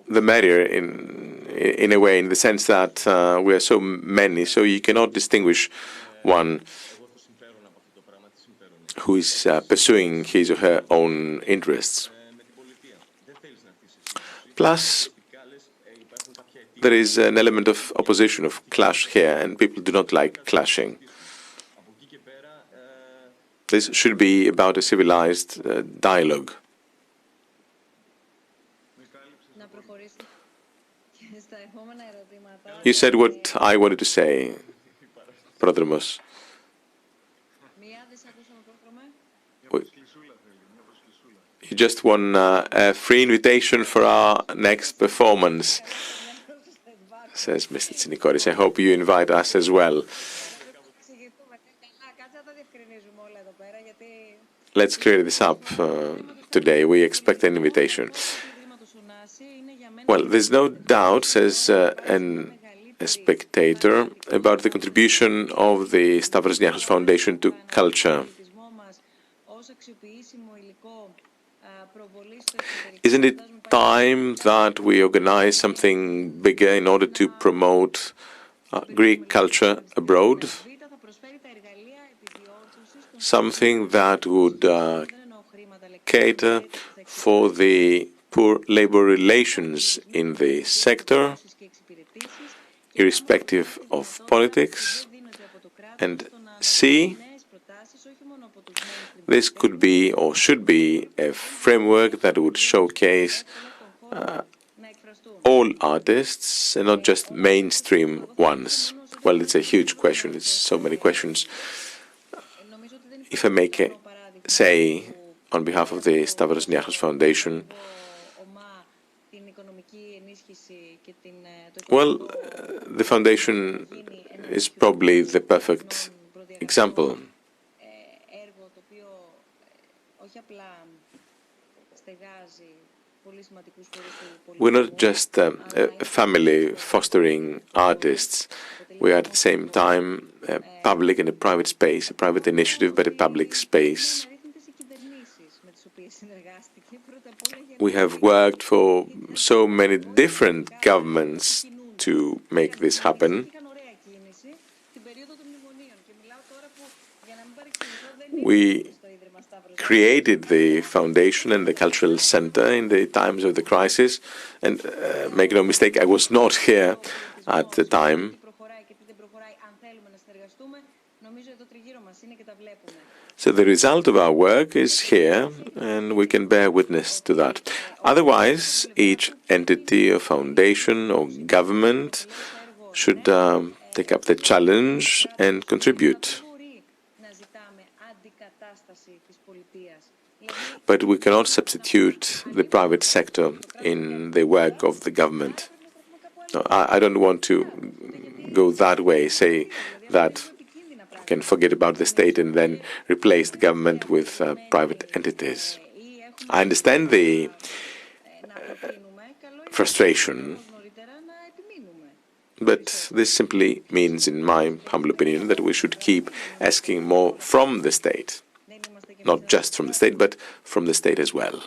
the merrier in a way, in the sense that we are so many, so you cannot distinguish one who is pursuing his or her own interests. Plus, there is an element of opposition, of clash here, and people do not like clashing. This should be about a civilized dialogue. You said what I wanted to say, Prodromos. You just won a free invitation for our next performance, says Mr. Tsinikoris. I hope you invite us as well. Let's clear this up today. We expect an invitation. Well, there's no doubt, says a spectator, about the contribution of the Stavros Niarchos Foundation to culture. Isn't it time that we organize something bigger in order to promote Greek culture abroad? Something that would cater for the poor labor relations in the sector, irrespective of politics, and see, this could be or should be a framework that would showcase all artists and not just mainstream ones. Well, it's a huge question. It's so many questions. If I make a say on behalf of the Stavros Niarchos Foundation, well, the foundation is probably the perfect example. We're not just a family fostering artists. We are at the same time a public and a private space, a private initiative, but a public space. We have worked for so many different governments to make this happen. We created the foundation and the cultural center in the times of the crisis, and make no mistake, I was not here at the time. So the result of our work is here, and we can bear witness to that. Otherwise, each entity or foundation or government should take up the challenge and contribute. But we cannot substitute the private sector in the work of the government. No, I don't want to go that way, say that we can forget about the state and then replace the government with private entities. I understand the frustration, but this simply means, in my humble opinion, that we should keep asking more from the state. Not just from the state, but from the state as well.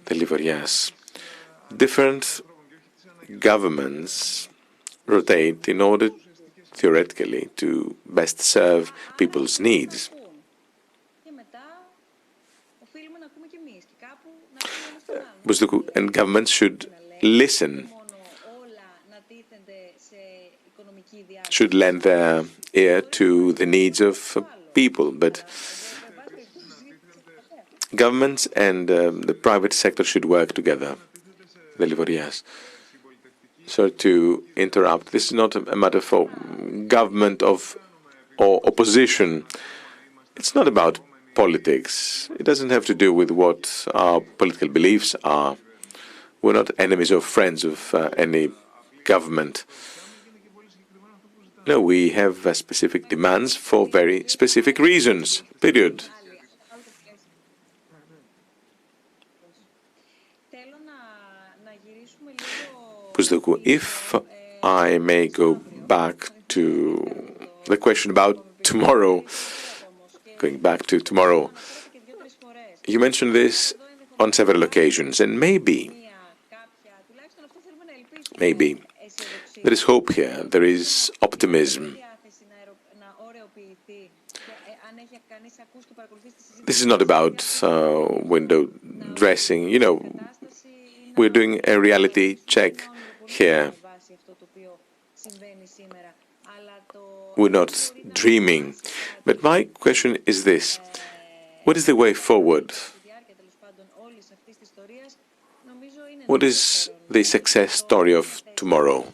The Livorias. Different governments rotate in order, theoretically, to best serve people's needs. Bousdoukou, and governments should listen, should lend their ear to the needs of people, but governments and the private sector should work together, the Livorias. So to interrupt, this is not a matter for government or opposition. It's not about politics. It doesn't have to do with what our political beliefs are. We're not enemies or friends of any government. No, we have specific demands for very specific reasons, period. Bousdoukou, if I may go back to the question about tomorrow, going back to tomorrow, you mentioned this on several occasions, and maybe there is hope here, there is optimism. This is not about window dressing. You know, we're doing a reality check here. We're not dreaming. But my question is this. What is the way forward? What is the success story of tomorrow?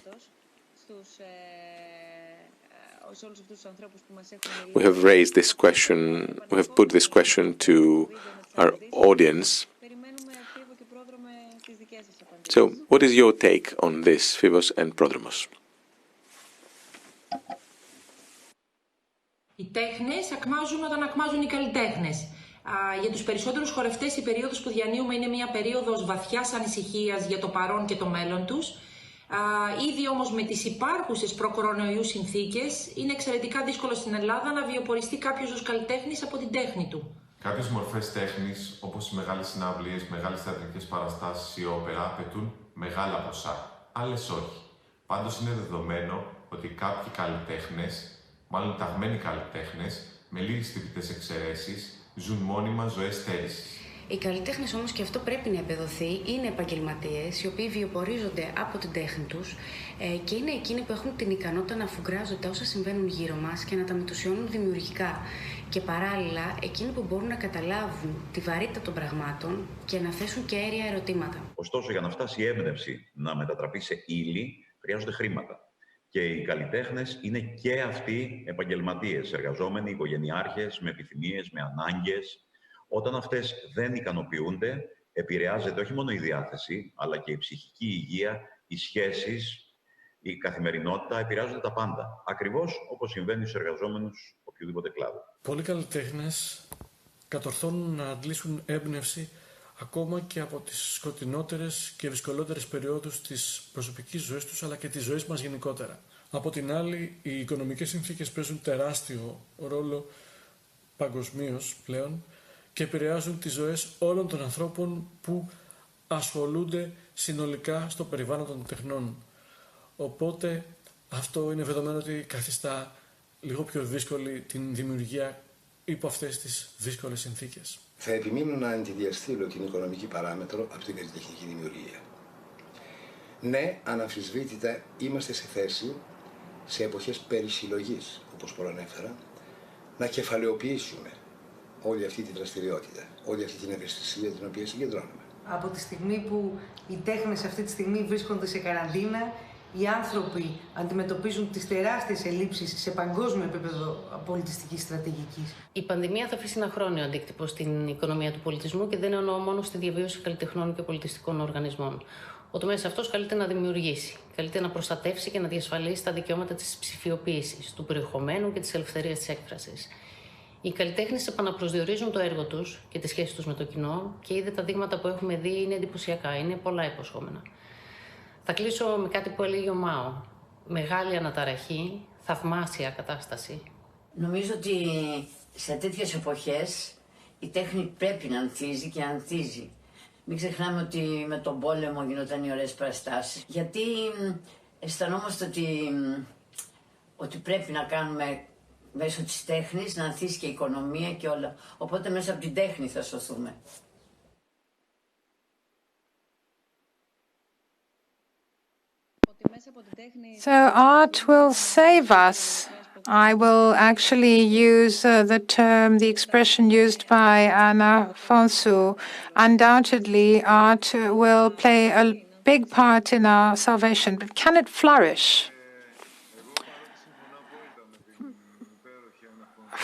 We have raised this question, we have put this question to our audience. So, what is your take on this, Phivos and Prodromos? Οι τέχνες ακμάζουν όταν ακμάζουν οι καλλιτέχνες. Για τους περισσότερους χορευτές η περίοδος που διανύουμε είναι μια περίοδος βαθιάς ανησυχίας για το παρόν και το μέλλον τους. Ήδη όμως με τις υπάρχουσες προ-κορονοϊού συνθήκες είναι εξαιρετικά δύσκολο στην Ελλάδα να βιοποριστεί κάποιος ως καλλιτέχνης από την τέχνη του. Κάποιες μορφές τέχνης, όπως οι μεγάλες συναυλίες, μεγάλες θεατρικές παραστάσεις ή όπερα, απαιτούν μεγάλα ποσά. Άλλες όχι. Πάντως είναι δεδομένο ότι κάποιοι καλλιτέχνες, μάλλον ταγμένοι καλλιτέχνες, με λίγες τυπικές εξαιρέσεις, ζουν μόνιμα ζωές στέρησης. Οι καλλιτέχνες όμως, και αυτό πρέπει να επεδοθεί, είναι επαγγελματίες οι οποίοι βιοπορίζονται από την τέχνη τους και είναι εκείνοι που έχουν την ικανότητα να αφουγκράζονται όσα συμβαίνουν γύρω μας και να τα μετουσιώνουν δημιουργικά. Και παράλληλα, εκείνοι που μπορούν να καταλάβουν τη βαρύτητα των πραγμάτων και να θέσουν και αέρια ερωτήματα. Ωστόσο, για να φτάσει η έμπνευση να μετατραπεί σε ύλη, χρειάζονται χρήματα. Και οι καλλιτέχνες είναι και αυτοί επαγγελματίες, εργαζόμενοι, οικογενειάρχες, με επιθυμίες, με ανάγκες. Όταν αυτές δεν ικανοποιούνται, επηρεάζεται όχι μόνο η διάθεση, αλλά και η ψυχική υγεία, οι σχέσεις, η καθημερινότητα, επηρεάζονται τα πάντα. Ακριβώς όπως συμβαίνει στους εργαζόμενους οποιοδήποτε κλάδο. Πολλοί καλλιτέχνες κατορθώνουν να αντλήσουν έμπνευση ακόμα και από τις σκοτεινότερες και δυσκολότερες περιόδους της προσωπικής ζωής τους, αλλά και της ζωής μας γενικότερα. Από την άλλη, οι οικονομικές συνθήκες παίζουν τεράστιο ρόλο παγκοσμίως πλέον και επηρεάζουν τις ζωές όλων των ανθρώπων που ασχολούνται συνολικά στο περιβάλλον των τεχνών. Οπότε αυτό είναι δεδομένο ότι καθιστά λίγο πιο δύσκολη την δημιουργία υπό αυτές τις δύσκολες συνθήκες. Θα επιμείνω να αντιδιαστήλω την οικονομική παράμετρο από την καλλιτεχνική δημιουργία. Ναι, αναμφισβήτητα είμαστε σε θέση, σε εποχές περισυλλογής, όπως προανέφερα, να κεφαλαιοποιήσουμε όλη αυτή τη δραστηριότητα, όλη αυτή την ευαισθησία την οποία συγκεντρώνουμε. Από τη στιγμή που οι τέχνες αυτή τη στιγμή βρίσκονται σε καραντίνα, οι άνθρωποι αντιμετωπίζουν τις τεράστιες ελλείψεις σε παγκόσμιο επίπεδο πολιτιστικής στρατηγικής. Η πανδημία θα αφήσει ένα χρόνιο αντίκτυπο στην οικονομία του πολιτισμού και δεν εννοώ μόνο στη διαβίωση καλλιτεχνών και πολιτιστικών οργανισμών. Ο τομέας αυτός καλείται να δημιουργήσει, καλείται να προστατεύσει και να διασφαλίσει τα δικαιώματα της ψηφιοποίησης, του περιεχομένου και της ελευθερίας της έκφρασης. Οι καλλιτέχνες επαναπροσδιορίζουν το έργο τους και τη σχέση τους με το κοινό και ήδη τα δείγματα που έχουμε δει είναι εντυπωσιακά, είναι πολλά υποσχόμενα. Θα κλείσω με κάτι που έλεγε ο Μάο. Μεγάλη αναταραχή, θαυμάσια κατάσταση. Νομίζω ότι σε τέτοιες εποχές η τέχνη πρέπει να ανθίζει και ανθίζει. Μην ξεχνάμε ότι με τον πόλεμο γινόταν οι ωραίες παραστάσεις. Γιατί αισθανόμαστε ότι πρέπει να κάνουμε μέσω της τέχνης να ανθίσει και η οικονομία και όλα. Οπότε μέσα από την τέχνη θα σωθούμε. So art will save us. I will actually use the expression used by Anna-Kynthia. Undoubtedly, art will play a big part in our salvation, but can it flourish?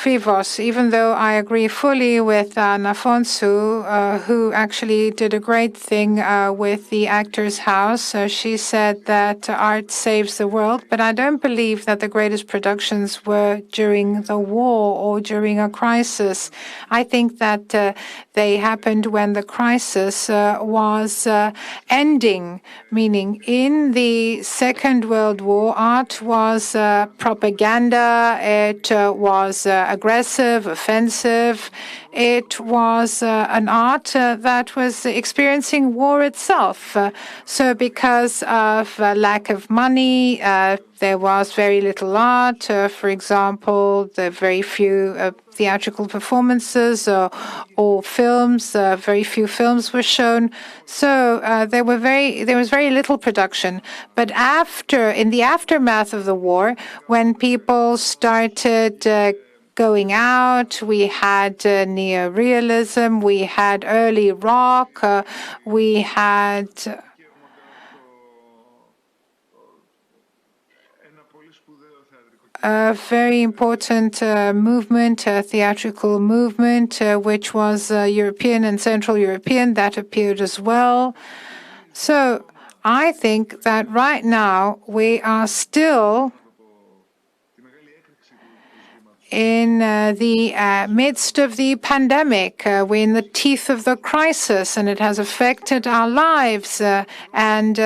Fivos, even though I agree fully with Anna-Kynthia, who actually did a great thing with the Actors' House. She said that art saves the world, but I don't believe that the greatest productions were during the war or during a crisis. I think that they happened when the crisis was ending, meaning in the Second World War, art was propaganda, it was aggressive, offensive. It was an art that was experiencing war itself. So because of lack of money, there was very little art. For example, the very few theatrical performances or films, very few films were shown. So there was very little production. But in the aftermath of the war, when people started going out, we had neorealism, we had early rock, we had a very important movement, a theatrical movement, which was European and Central European, that appeared as well. So I think that right now we are still in the midst of the pandemic. We're in the teeth of the crisis, and it has affected our lives and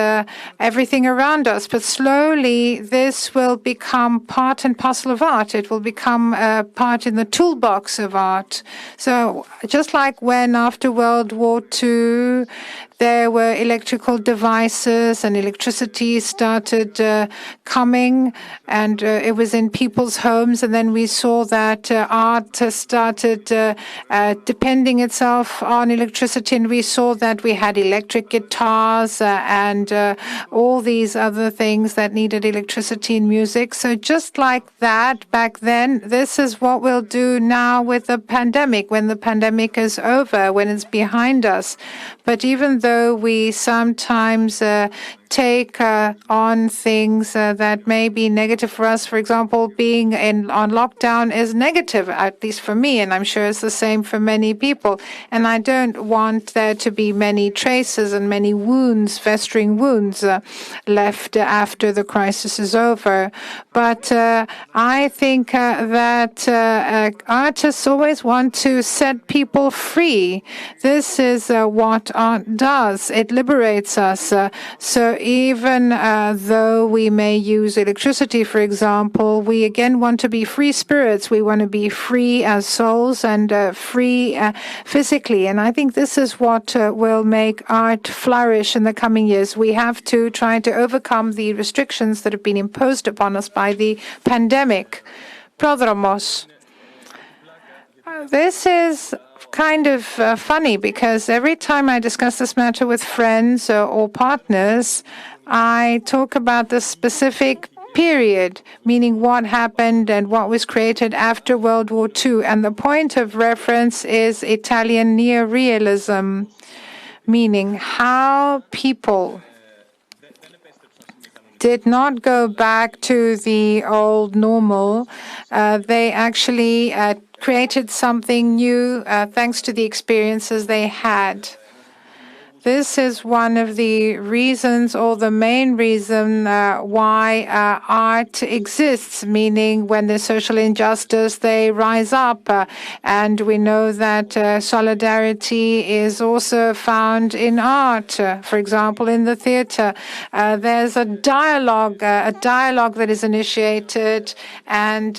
everything around us. But slowly, this will become part and parcel of art. It will become part in the toolbox of art. So just like when after World War II, there were electrical devices and electricity started coming, and it was in people's homes. And then we saw that art started depending itself on electricity, and we saw that we had electric guitars and all these other things that needed electricity in music. So just like that back then, this is what we'll do now with the pandemic, when the pandemic is over, when it's behind us. But even though we sometimes take on things that may be negative for us, for example, being on lockdown is negative, at least for me, and I'm sure it's the same for many people. And I don't want there to be many traces and many wounds, festering wounds, left after the crisis is over. But I think that artists always want to set people free. This is what art does. It liberates us. So even though we may use electricity, for example, we again want to be free spirits. We want to be free as souls and free physically. And I think this is what will make art flourish in the coming years. We have to try to overcome the restrictions that have been imposed upon us by the pandemic. Prodromos. This is kind of funny, because every time I discuss this matter with friends or partners, I talk about the specific period, meaning what happened and what was created after World War II. And the point of reference is Italian neorealism, meaning how people did not go back to the old normal. They actually created something new thanks to the experiences they had. This is one of the reasons, or the main reason, why art exists, meaning when there's social injustice, they rise up. And we know that solidarity is also found in art. For example, in the theater, there's a dialogue that is initiated, and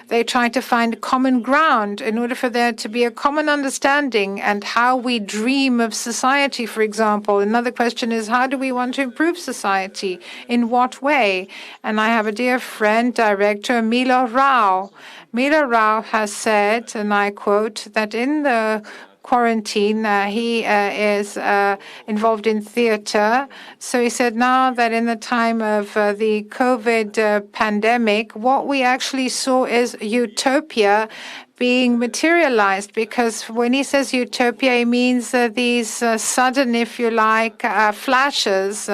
they try to find common ground in order for there to be a common understanding and how we dream of society, for example. Another question is, how do we want to improve society? In what way? And I have a dear friend, director Milo Rao. Milo Rao has said, and I quote, that in the quarantine, he is involved in theater. So he said now that in the time of the COVID pandemic, what we actually saw is utopia being materialized, because when he says utopia, he means these sudden, if you like, flashes,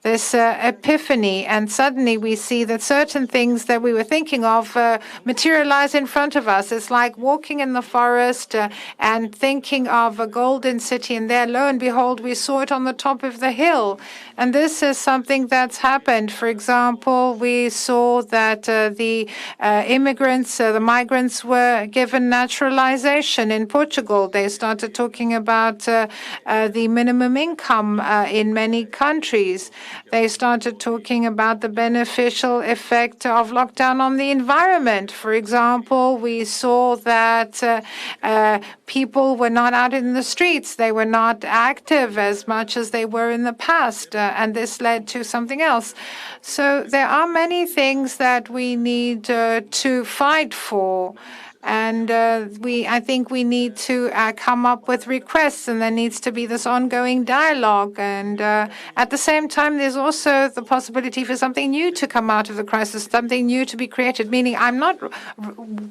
this epiphany, and suddenly we see that certain things that we were thinking of materialize in front of us. It's like walking in the forest and thinking of a golden city, and there, lo and behold, we saw it on the top of the hill. And this is something that's happened. For example, we saw that the immigrants, the migrants were given naturalization in Portugal. They started talking about the minimum income in many countries. They started talking about the beneficial effect of lockdown on the environment. For example, we saw that people were not out in the streets. They were not active as much as they were in the past. And this led to something else. So there are many things that we need to fight for. And I think we need to come up with requests, and there needs to be this ongoing dialogue. And at the same time, there's also the possibility for something new to come out of the crisis, something new to be created, meaning I'm not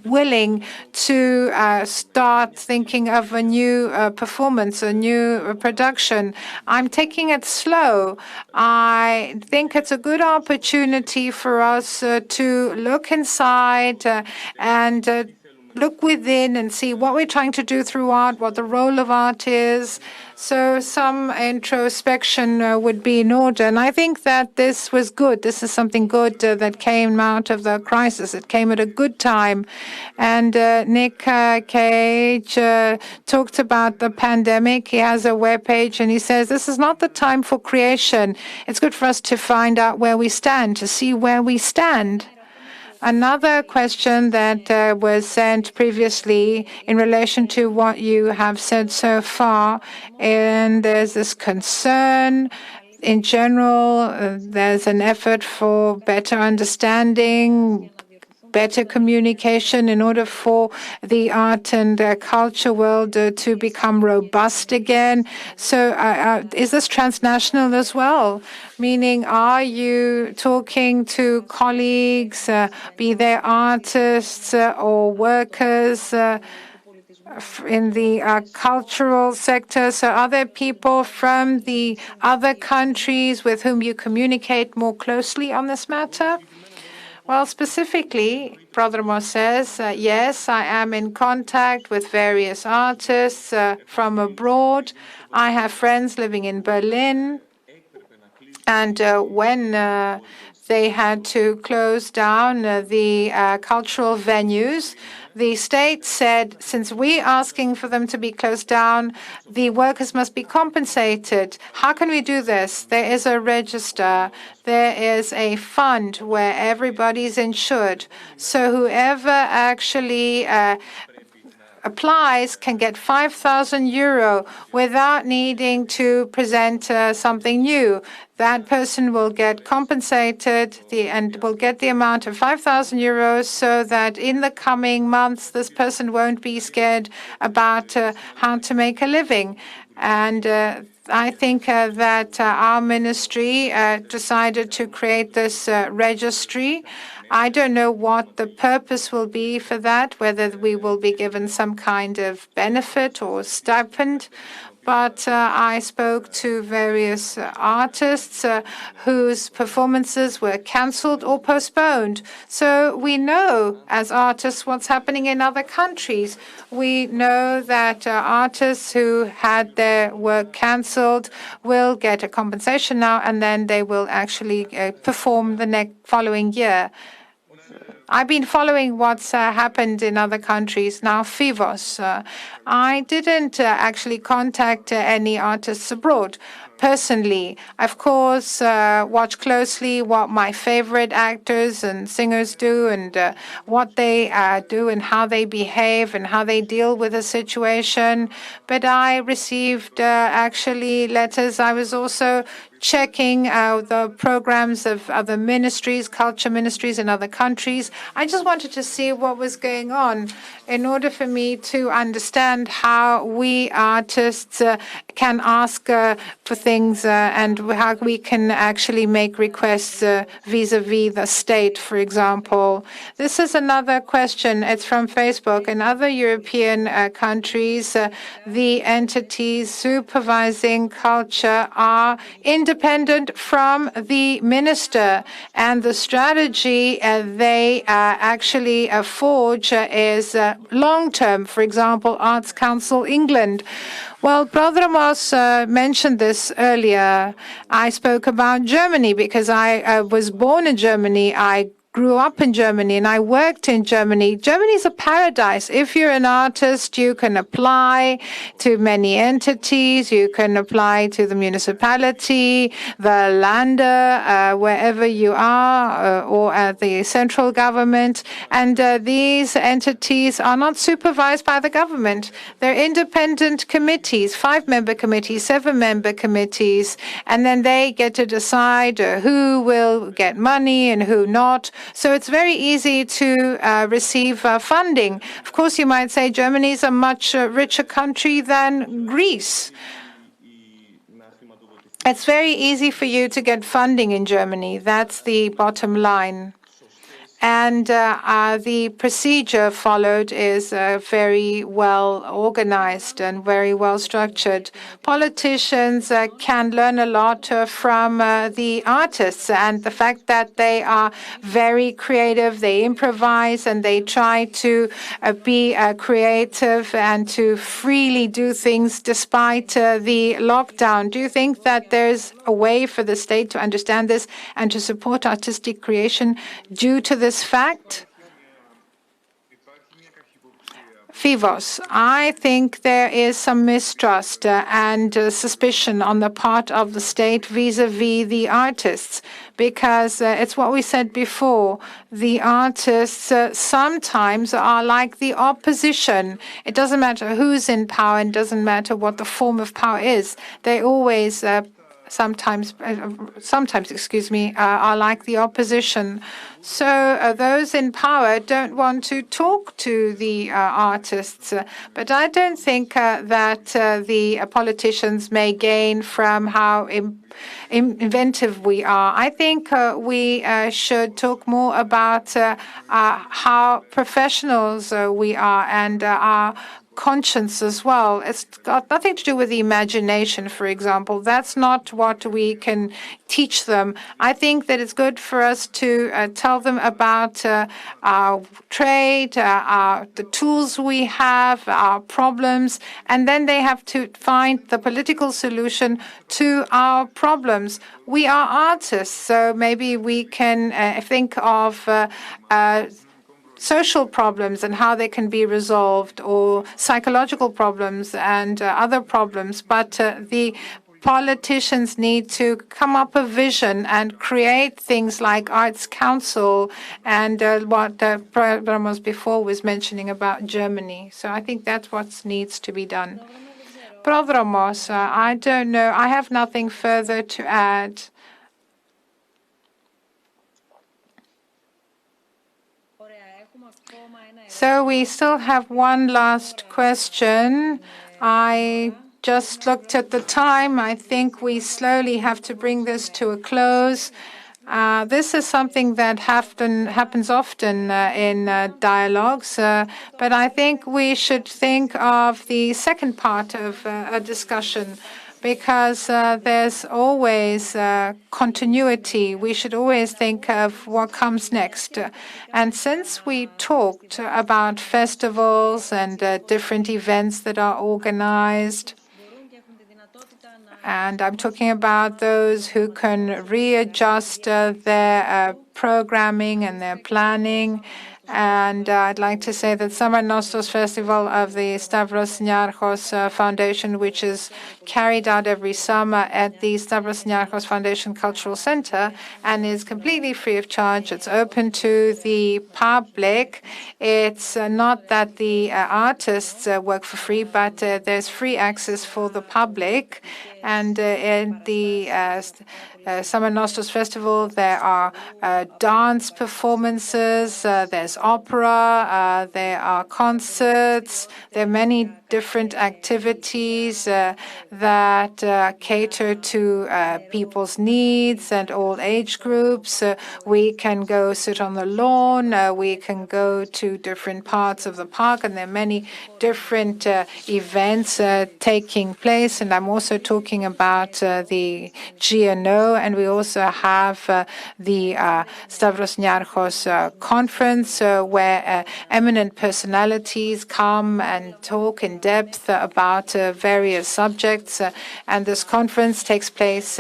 willing to start thinking of a new performance, a new production. I'm taking it slow. I think it's a good opportunity for us to look inside and look within and see what we're trying to do through art, what the role of art is. So some introspection would be in order. And I think that this was good. This is something good that came out of the crisis. It came at a good time. And Nick Cage talked about the pandemic. He has a webpage and he says, this is not the time for creation. It's good for us to find out where we stand, to see where we stand. Another question that was sent previously in relation to what you have said so far, and there's this concern. In general, there's an effort for better understanding, better communication in order for the art and culture world to become robust again. So is this transnational as well? Meaning, are you talking to colleagues, be they artists or workers, in the cultural sector? So are there people from the other countries with whom you communicate more closely on this matter? Well, specifically, Prodromos says, yes, I am in contact with various artists from abroad. I have friends living in Berlin. And when they had to close down the cultural venues, the state said, since we're asking for them to be closed down, the workers must be compensated. How can we do this? There is a register. There is a fund where everybody's insured. So whoever actually applies can get 5,000 euro without needing to present something new. That person will get compensated and will get the amount of 5,000 euros so that in the coming months, this person won't be scared about how to make a living. And I think that our ministry decided to create this registry. I don't know what the purpose will be for that, whether we will be given some kind of benefit or stipend. But I spoke to various artists whose performances were cancelled or postponed. So we know as artists what's happening in other countries. We know that artists who had their work cancelled will get a compensation now, and then they will actually perform the following year. I've been following what's happened in other countries. Now, FIVOS. I didn't actually contact any artists abroad. Personally, of course, watch closely what my favorite actors and singers do and what they do and how they behave and how they deal with a situation. But I received actually letters. I was also checking the programs of other ministries, culture ministries in other countries. I just wanted to see what was going on in order for me to understand how we artists can ask for things and how we can actually make requests vis-a-vis the state, for example. This is another question. It's from Facebook. In other European countries, the entities supervising culture are independent from the minister, and the strategy they actually forge is long-term. For example, Arts Council England. Well, Prodromos mentioned this earlier. I spoke about Germany because I was born in Germany. I grew up in Germany and I worked in Germany. Germany is a paradise. If you're an artist, you can apply to many entities. You can apply to the municipality, the Länder, wherever you are, or at the central government. And these entities are not supervised by the government. They're independent committees, 5-member committees, 7-member committees, and then they get to decide who will get money and who not. So it's very easy to receive funding. Of course, you might say Germany is a much richer country than Greece. It's very easy for you to get funding in Germany. That's the bottom line. And the procedure followed is very well organized and very well structured. Politicians can learn a lot from the artists, and the fact that they are very creative, they improvise, and they try to be creative and to freely do things despite the lockdown. Do you think that there's a way for the state to understand this and to support artistic creation due to this fact? Fivos, I think there is some mistrust and suspicion on the part of the state vis-a-vis the artists, because it's what we said before. The artists sometimes are like the opposition. It doesn't matter who's in power, and it doesn't matter what the form of power is. They always sometimes, are like the opposition. So those in power don't want to talk to the artists. But I don't think that the politicians may gain from how inventive we are. I think we should talk more about how professionals we are and our conscience as well. It's got nothing to do with the imagination, for example. That's not what we can teach them. I think that it's good for us to tell them about our trade, the tools we have, our problems, and then they have to find the political solution to our problems. We are artists, so maybe we can think of social problems and how they can be resolved, or psychological problems and other problems. But the politicians need to come up a vision and create things like Arts Council and what Ramos before was mentioning about Germany. So I think that's what needs to be done. Prodromos, I don't know. I have nothing further to add. So we still have one last question. I just looked at the time. I think we slowly have to bring this to a close. This is something that happens often in dialogues, but I think we should think of the second part of a discussion, because there's always continuity. We should always think of what comes next. And since we talked about festivals and different events that are organized, and I'm talking about those who can readjust their programming and their planning. And I'd like to say that Summer Nostos Festival of the Stavros Niarchos Foundation, which is carried out every summer at the Stavros Niarchos Foundation Cultural Center and is completely free of charge. It's open to the public. It's not that the artists work for free, but there's free access for the public. And in the Summer Nostos Festival, there are dance performances, there's opera, there are concerts, there are many different activities that cater to people's needs and all age groups. We can go sit on the lawn, we can go to different parts of the park, and there are many different events taking place. And I'm also talking about the GNO, and we also have the Stavros Niarchos conference, where eminent personalities come and talk in depth about various subjects. And this conference takes place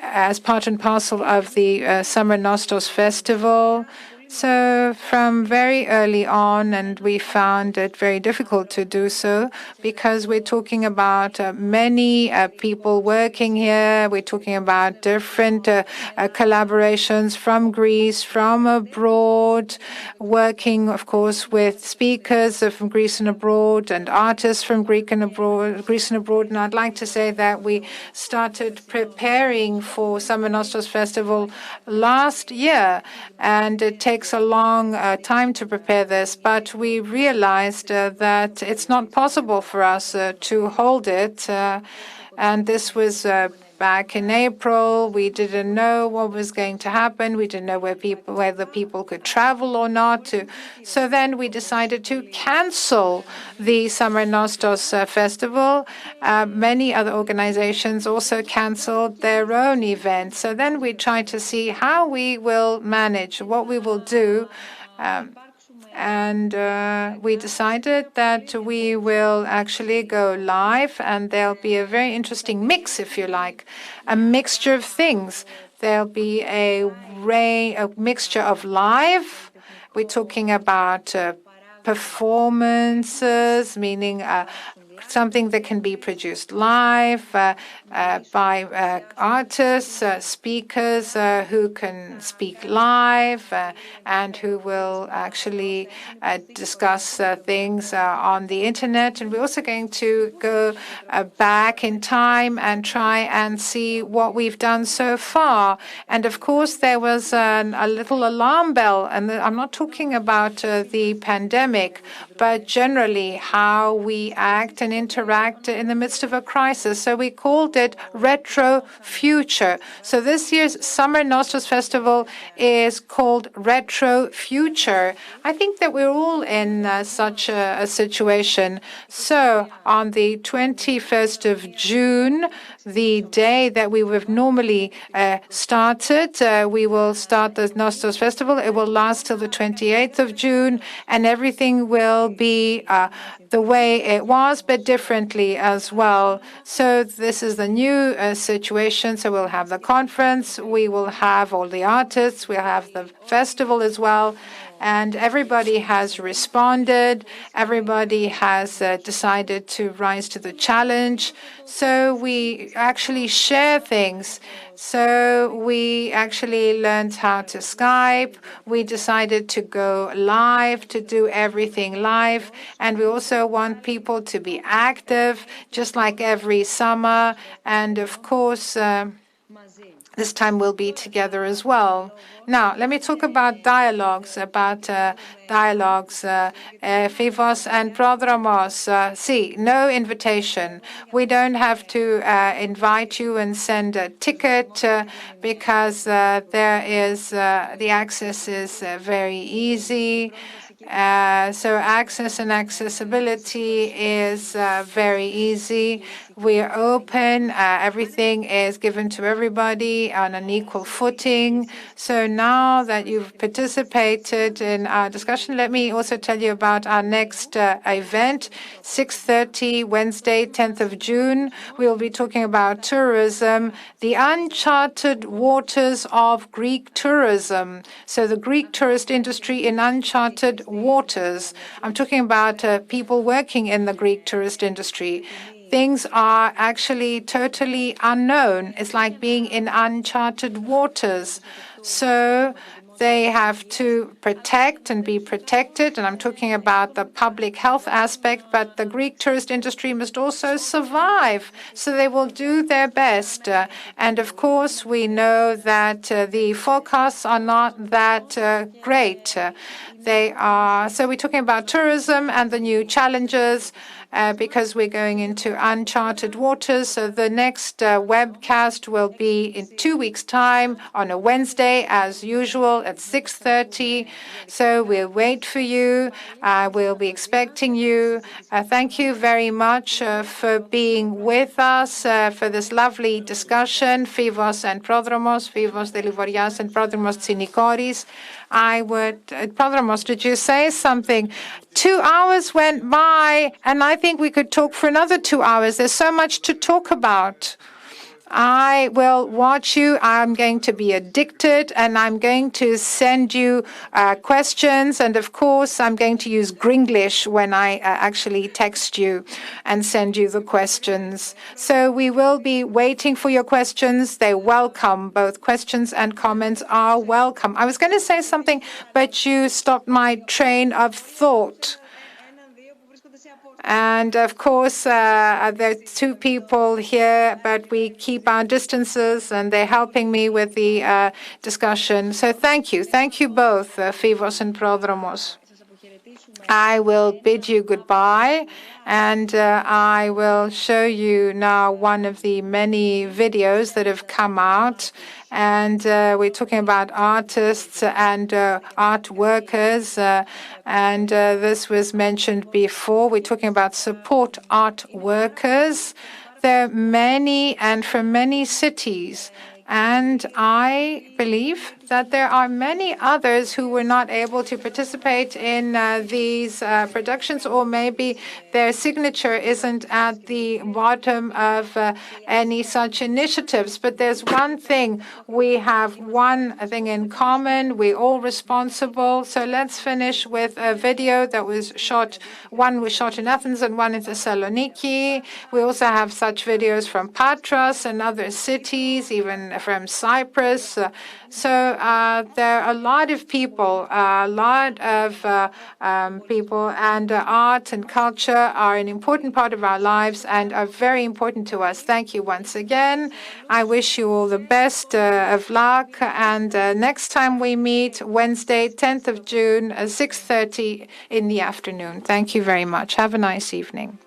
as part and parcel of the Summer Nostos Festival. So from very early on, and we found it very difficult to do so because we're talking about many people working here. We're talking about different collaborations from Greece, from abroad, working, of course, with speakers from Greece and abroad and artists from Greece and abroad. And I'd like to say that we started preparing for Summer Nostos Festival last year, and it takes a long time to prepare this, but we realized that it's not possible for us to hold it, and this was back in April, we didn't know what was going to happen. We didn't know whether people could travel or not. So then we decided to cancel the Summer Nostos Festival. Many other organizations also canceled their own events. So then we tried to see how we will manage, what we will do. And we decided that we will actually go live, and there'll be a very interesting mix, if you like, a mixture of things. There'll be a mixture of live. We're talking about performances, meaning something that can be produced live by artists, speakers who can speak live and who will actually discuss things on the internet. And we're also going to go back in time and try and see what we've done so far. And of course, there was a little alarm bell, and I'm not talking about the pandemic, but generally how we act and interact in the midst of a crisis. So we called it Retro Future. So this year's Summer Nostos Festival is called Retro Future. I think that we're all in such a situation. So on the 21st of June, the day that we would have normally started, we will start the Nostos Festival. It will last till the 28th of June, and everything will be the way it was, but differently as well. So this is the new situation. So we'll have the conference, we will have all the artists, we'll have the festival as well. And everybody has responded. Everybody has decided to rise to the challenge. So we actually share things. So we actually learned how to Skype. We decided to go live, to do everything live. And we also want people to be active, just like every summer. And of course, this time we'll be together as well. Now, let me talk about dialogues, Fivos and Prodromos. See, no invitation. We don't have to invite you and send a ticket because there is, the access is very easy. So access and accessibility is very easy. We are open. Everything is given to everybody on an equal footing. So now that you've participated in our discussion, let me also tell you about our next event, 6:30, Wednesday, 10th of June. We will be talking about tourism, the uncharted waters of Greek tourism. So the Greek tourist industry in uncharted waters. I'm talking about people working in the Greek tourist industry. Things are actually totally unknown. It's like being in uncharted waters. So they have to protect and be protected. And I'm talking about the public health aspect, but the Greek tourist industry must also survive. So they will do their best. And of course, we know that the forecasts are not that great. So we're talking about tourism and the new challenges. Because we're going into uncharted waters. So the next webcast will be in 2 weeks' time on a Wednesday, as usual, at 6:30. So we'll wait for you. We'll be expecting you. Thank you very much for being with us for this lovely discussion, Fivos and Prodromos, Fivos Delivorias and Prodromos Tsinikoris. Prodromos, did you say something? 2 hours went by, and I think we could talk for another 2 hours. There's so much to talk about. I will watch you. I'm going to be addicted, and I'm going to send you questions. And of course, I'm going to use Gringlish when I actually text you and send you the questions. So we will be waiting for your questions. They're welcome. Both questions and comments are welcome. I was going to say something, but you stopped my train of thought. And of course, there are 2 people here, but we keep our distances, and they're helping me with the discussion. So thank you. Thank you both, Fivos and Prodromos. I will bid you goodbye, and I will show you now one of the many videos that have come out. And we're talking about artists and art workers, and this was mentioned before. We're talking about support art workers. There are many and from many cities. And I believe that there are many others who were not able to participate in these productions, or maybe their signature isn't at the bottom of any such initiatives. But there's one thing. We have one thing in common. We're all responsible. So let's finish with a video that was shot. One was shot in Athens and one in Thessaloniki. We also have such videos from Patras and other cities, even from Cyprus. So there are a lot of people, and art and culture are an important part of our lives and are very important to us. Thank you once again. I wish you all the best of luck. And next time we meet, Wednesday, 10th of June, 6:30 in the afternoon. Thank you very much. Have a nice evening.